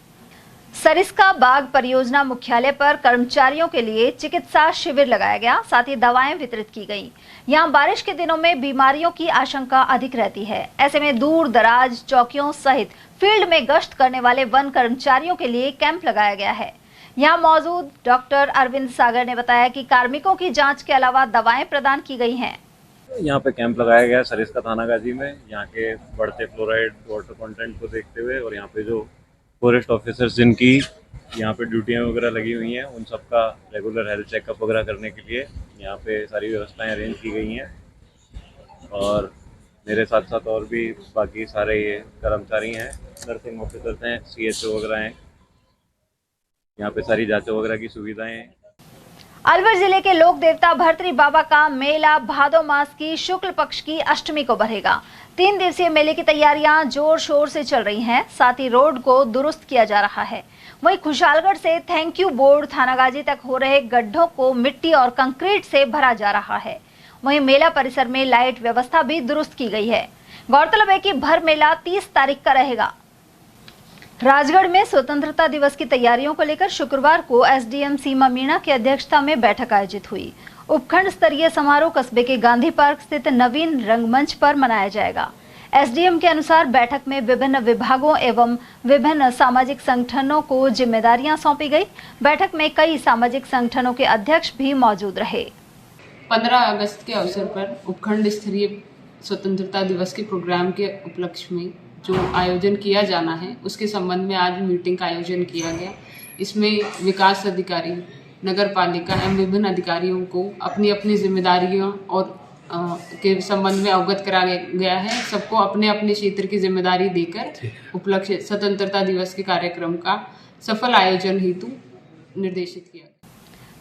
सरिस्का बाग परियोजना मुख्यालय पर कर्मचारियों के लिए चिकित्सा शिविर लगाया गया। साथ ही दवाएं वितरित की गई। यहां बारिश के दिनों में बीमारियों की आशंका अधिक रहती है। ऐसे में दूर दराज चौकियों सहित फील्ड में गश्त करने वाले वन कर्मचारियों के लिए कैंप लगाया गया है। यहाँ मौजूद डॉक्टर अरविंद सागर ने बताया कि कार्मिकों की जांच के अलावा दवाएं प्रदान की गई हैं। यहाँ पे कैंप लगाया गया सरिस्का थानागाजी में, यहाँ के बढ़ते फ्लोराइड वाटर कंटेंट को देखते हुए, और यहाँ पे जो फॉरेस्ट ऑफिसर्स जिनकी यहाँ पे ड्यूटियाँ वगैरह लगी हुई हैं, उन सबका रेगुलर हेल्थ चेकअप वगैरह करने के लिए यहाँ पे सारी व्यवस्थाएं अरेंज की गई हैं। और मेरे साथ साथ और भी बाकी सारे ये कर्मचारी हैं, नर्सिंग ऑफिसर्स हैं, CHO वगैरह हैं। यहाँ पे सारी जांचों वगैरह की सुविधाएं हैं। अलवर जिले के लोक देवता भर्तरी बाबा का मेला भादो मास की शुक्ल पक्ष की अष्टमी को बढ़ेगा। 3 दिवसीय मेले की तैयारियां जोर शोर से चल रही हैं। साथ ही रोड को दुरुस्त किया जा रहा है। वहीं खुशालगढ़ से थैंक यू बोर्ड थानागाजी तक हो रहे गड्ढों को मिट्टी और कंक्रीट से भरा जा रहा है। वहीं मेला परिसर में लाइट व्यवस्था भी दुरुस्त की गई है। गौरतलब है कि भर मेला 30 तारीख का रहेगा। राजगढ़ में स्वतंत्रता दिवस की तैयारियों को लेकर शुक्रवार को एसडीएम सीमा मीणा की अध्यक्षता में बैठक आयोजित हुई। उपखंड स्तरीय समारोह कस्बे के गांधी पार्क स्थित नवीन रंगमंच पर मनाया जाएगा। एसडीएम के अनुसार बैठक में विभिन्न विभागों एवं विभिन्न सामाजिक संगठनों को जिम्मेदारियां सौंपी गई। बैठक में कई सामाजिक संगठनों के अध्यक्ष भी मौजूद रहे। 15 अगस्त के अवसर पर उपखंड स्तरीय स्वतंत्रता दिवस के प्रोग्राम के उपलक्ष्य में जो आयोजन किया जाना है उसके संबंध में आज मीटिंग का आयोजन किया गया। इसमें विकास अधिकारी, नगर पालिका एवं विभिन्न अधिकारियों को अपनी अपनी जिम्मेदारियों और के संबंध में अवगत करा गया है। सबको अपने अपने क्षेत्र की जिम्मेदारी देकर उपलक्ष्य स्वतंत्रता दिवस के कार्यक्रम का सफल आयोजन हेतु निर्देशित किया।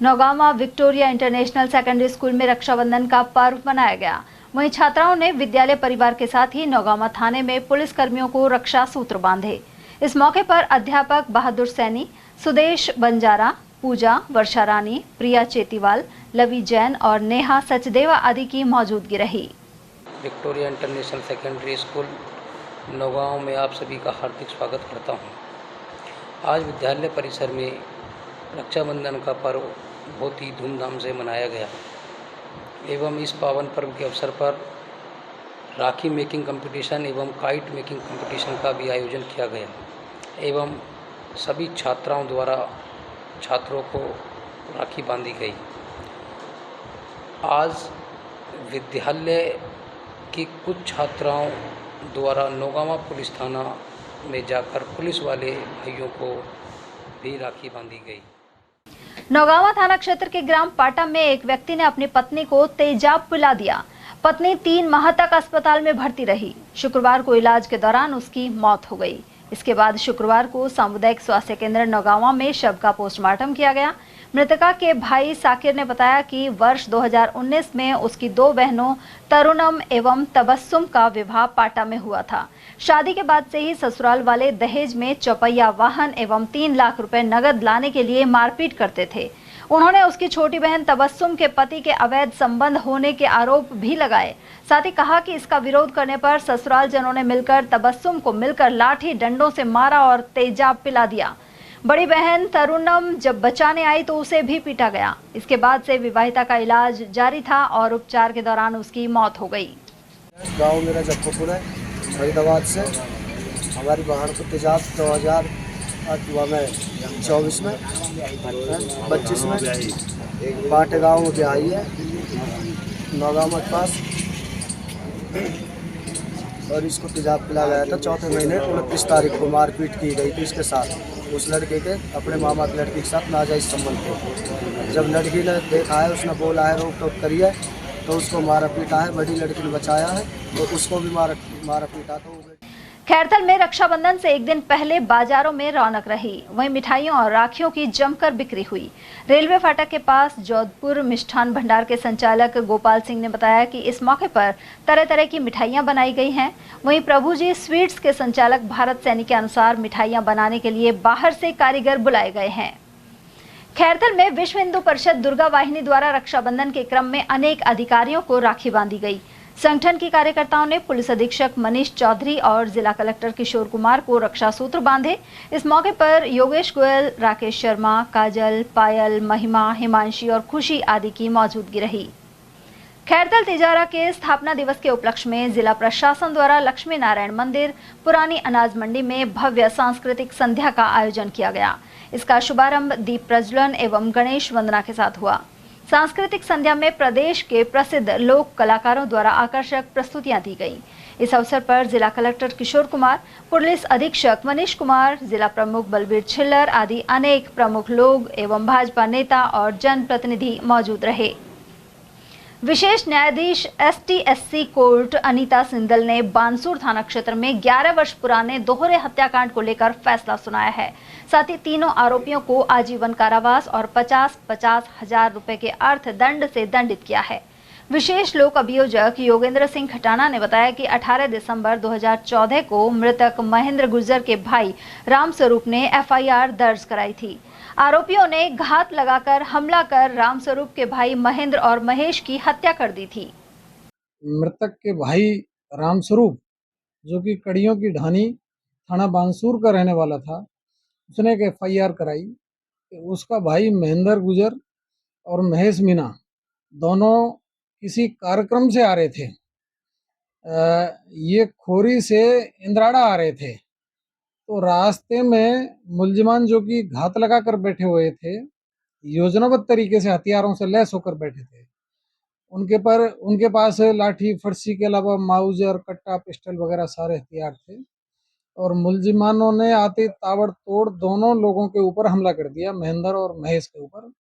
Naugama Victoria international secondary school में रक्षाबंधन का पर्व मनाया गया। वहीं छात्राओं ने विद्यालय परिवार के साथ ही नौगामा थाने में पुलिस कर्मियों को रक्षा सूत्र बांधे। इस मौके पर अध्यापक बहादुर सैनी, सुदेश बंजारा, पूजा, वर्षा रानी, प्रिया चेतीवाल, लवी जैन और नेहा सचदेवा आदि की मौजूदगी रही। Victoria international secondary school Naugaon में आप सभी का हार्दिक स्वागत करता हूं। आज विद्यालय परिसर में रक्षाबंधन का पर्व बहुत ही धूमधाम से मनाया गया एवं इस पावन पर्व के अवसर पर राखी मेकिंग कंपटीशन एवं काइट मेकिंग कंपटीशन का भी आयोजन किया गया एवं सभी छात्राओं द्वारा छात्रों को राखी बांधी गई। आज विद्यालय की कुछ छात्राओं द्वारा नौगामा पुलिस थाना में जाकर पुलिस वाले भाइयों को भी राखी बांधी गई। नौगामा थाना क्षेत्र के ग्राम पाटा में एक व्यक्ति ने अपनी पत्नी को तेजाब पिला दिया। पत्नी 3 माह तक अस्पताल में भर्ती रही। शुक्रवार को इलाज के दौरान उसकी मौत हो गई। इसके बाद शुक्रवार को सामुदायिक स्वास्थ्य केंद्र नौगामा में शव का पोस्टमार्टम किया गया। मृतका के भाई साकिर ने बताया कि वर्ष 2019 में उसकी 2 बहनों तरुणम एवं तबस्सुम का विवाह पाटा में हुआ था। शादी के बाद से ही ससुराल वाले दहेज में चौपहिया वाहन एवं 3 लाख रुपए नगद लाने के लिए मारपीट करते थे। उन्होंने उसकी छोटी बहन तबस्सुम के पति के अवैध संबंध होने के आरोप भी लगाए। साथ ही कहा कि इसका विरोध करने पर ससुराल जनों ने मिलकर तबस्सुम को मिलकर लाठी डंडों से मारा और तेजाब पिला दिया। बड़ी बहन तरुणम जब बचाने आई तो उसे भी पीटा गया। इसके बाद से विवाहिता का इलाज जारी था और उपचार के दौरान उसकी मौत हो गई। गांव मेरा जब्बोपुर है, फरीदाबाद से। हमारी बहन को तेजाब 2024 में 25 में पाटे गाँव में ब्याही है, नौगामा के पास, और इसको तेजाब पिला गया था। चौथे महीने 29 तारीख को मारपीट की गई थी इसके साथ। उस लड़के के अपने मामा की लड़की के साथ नाजायज संबंध थे। जब लड़की ने देखा है, उसने बोला है रोक टोक करिए, तो उसको मारा पीटा है। बड़ी लड़की ने बचाया है तो उसको भी मारा पीटा। तो खैरथल में रक्षाबंधन से एक दिन पहले बाजारों में रौनक रही। वहीं मिठाइयों और राखियों की जमकर बिक्री हुई। रेलवे फाटक के पास जोधपुर मिष्ठान भंडार के संचालक गोपाल सिंह ने बताया कि इस मौके पर तरह तरह की मिठाइयां बनाई गई हैं। वहीं प्रभुजी स्वीट्स के संचालक भारत सैनी के अनुसार मिठाइयां बनाने के लिए बाहर से कारीगर बुलाए गए हैं। खैरथल में विश्व हिंदू परिषद दुर्गा वाहिनी द्वारा रक्षाबंधन के क्रम में अनेक अधिकारियों को राखी बांधी गई। संगठन की कार्यकर्ताओं ने पुलिस अधीक्षक मनीष चौधरी और जिला कलेक्टर किशोर कुमार को रक्षा सूत्र बांधे। इस मौके पर योगेश गोयल, राकेश शर्मा, काजल, पायल, महिमा, हिमांशी और खुशी आदि की मौजूदगी रही। खैरथल तिजारा के स्थापना दिवस के उपलक्ष्य में जिला प्रशासन द्वारा लक्ष्मी नारायण मंदिर, पुरानी अनाज मंडी में भव्य सांस्कृतिक संध्या का आयोजन किया गया। इसका शुभारंभ दीप प्रज्वलन एवं गणेश वंदना के साथ हुआ। सांस्कृतिक संध्या में प्रदेश के प्रसिद्ध लोक कलाकारों द्वारा आकर्षक प्रस्तुतियां दी गई। इस अवसर पर जिला कलेक्टर किशोर कुमार, पुलिस अधीक्षक मनीष कुमार, जिला प्रमुख बलबीर छिल्लर आदि अनेक प्रमुख लोग एवं भाजपा नेता और जनप्रतिनिधि मौजूद रहे। विशेष न्यायाधीश ST/SC कोर्ट अनीता सिंदल ने बानसूर थाना क्षेत्र में 11 वर्ष पुराने दोहरे हत्याकांड को लेकर फैसला सुनाया है। साथ ही तीनों आरोपियों को आजीवन कारावास और 50-50 हजार रुपए के अर्थदंड से दंडित किया है। विशेष लोक अभियोजक योगेंद्र सिंह खटाना ने बताया कि 18 दिसंबर 2014 को मृतक महेंद्र गुर्जर के भाई रामस्वरूप ने FIR दर्ज कराई थी। आरोपियों ने घात लगाकर हमला कर रामस्वरूप के भाई महेंद्र और महेश की हत्या कर दी थी। मृतक के भाई रामस्वरूप, जो कि कड़ियों की ढानी थाना बानसूर का रहने वाला था, उसने एक FIR कराई। उसका भाई महेंद्र गुर्जर और महेश मीना दोनों किसी कार्यक्रम से आ रहे थे। ये खोरी से इंद्राड़ा आ रहे थे, तो रास्ते में मुलजिमान जो कि घात लगा कर बैठे हुए थे, योजनाबद्ध तरीके से हथियारों से लैस होकर बैठे थे। उनके पास लाठी फरसी के अलावा माउजर, कट्टा, पिस्टल वगैरह सारे हथियार थे और मुलजिमानों ने आते ताबड़तोड़ दोनों लोगों के ऊपर हमला कर दिया, महेंद्र और महेश के ऊपर,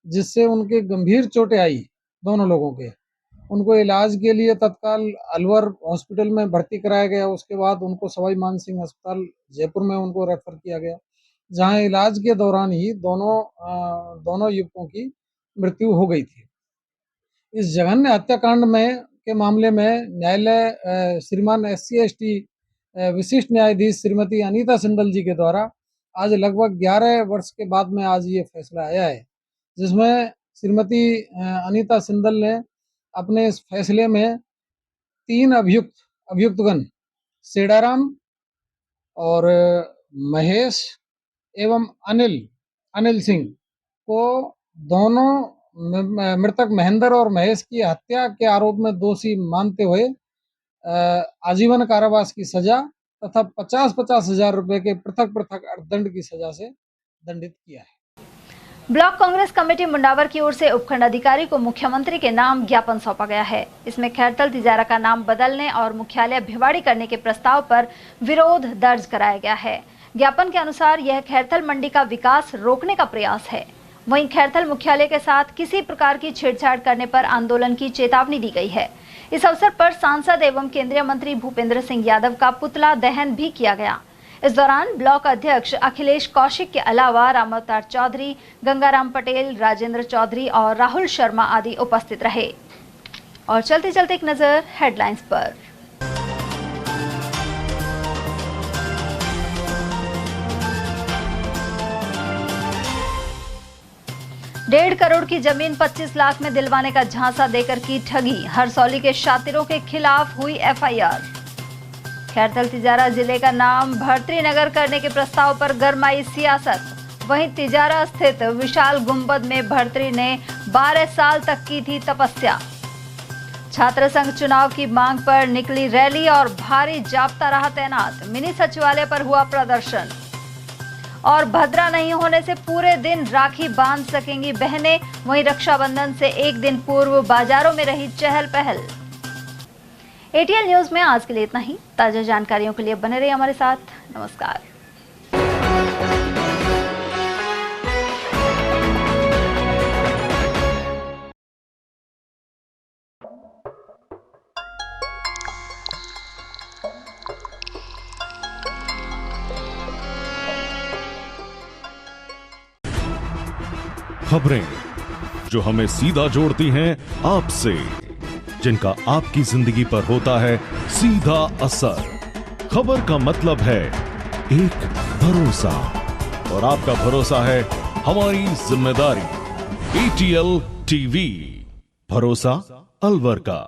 जिससे उनके गंभीर चोटें आई। दोनों लोगों के उनको इलाज के लिए तत्काल अलवर हॉस्पिटल में भर्ती कराया गया। उसके बाद उनको सवाई मान सिंह अस्पताल जयपुर में उनको रेफर किया गया, जहां इलाज के दौरान ही दोनों युवकों की मृत्यु हो गई थी। इस जघन्य हत्याकांड के मामले में न्यायालय श्रीमान SC/ST विशिष्ट न्यायाधीश श्रीमती अनीता सिंदल जी के द्वारा आज लगभग 11 वर्ष के बाद में आज ये फैसला आया है, जिसमें श्रीमती अनीता सिंदल ने अपने इस फैसले में 3 अभियुक्तगण सेडाराम और महेश एवं अनिल सिंह को दोनों मृतक महेंद्र और महेश की हत्या के आरोप में दोषी मानते हुए आजीवन कारावास की सजा तथा 50-50 हजार रुपए के पृथक अर्थदंड की सजा से दंडित किया है। ब्लॉक कांग्रेस कमेटी मुंडावर की ओर से उपखंड अधिकारी को मुख्यमंत्री के नाम ज्ञापन सौंपा गया है। इसमें खैरथल तिजारा का नाम बदलने और मुख्यालय भिवाड़ी करने के प्रस्ताव पर विरोध दर्ज कराया गया है। ज्ञापन के अनुसार यह खैरथल मंडी का विकास रोकने का प्रयास है। वहीं खैरथल मुख्यालय के साथ किसी प्रकार की छेड़छाड़ करने पर आंदोलन की चेतावनी दी गई है। इस अवसर पर सांसद एवं केंद्रीय मंत्री भूपेंद्र सिंह यादव का पुतला दहन भी किया गया। इस दौरान ब्लॉक अध्यक्ष अखिलेश कौशिक के अलावा रामावतार चौधरी, गंगाराम पटेल, राजेंद्र चौधरी और राहुल शर्मा आदि उपस्थित रहे। और चलते चलते एक नजर हेडलाइंस पर। 1.5 करोड़ की जमीन 25 लाख में दिलवाने का झांसा देकर की ठगी, हरसौली के शातिरों के खिलाफ हुई FIR। खैरथल तिजारा जिले का नाम भर्तरी नगर करने के प्रस्ताव पर गरमाई सियासत। वहीं तिजारा स्थित विशाल गुंबद में भर्तरी ने 12 साल तक की थी तपस्या। छात्र संघ चुनाव की मांग पर निकली रैली और भारी जाप्ता रहा तैनात। मिनी सचिवालय पर हुआ प्रदर्शन। और भद्रा नहीं होने से पूरे दिन राखी बांध सकेंगी बहनें। वहीं रक्षाबंधन से एक दिन पूर्व बाजारों में रही चहल पहल। ATL न्यूज में आज के लिए इतना ही। ताजा जानकारियों के लिए बने रहिए हमारे साथ। नमस्कार। खबरें जो हमें सीधा जोड़ती हैं आपसे, जिनका आपकी जिंदगी पर होता है सीधा असर। खबर का मतलब है एक भरोसा, और आपका भरोसा है हमारी जिम्मेदारी। ATL TV, भरोसा अलवर का।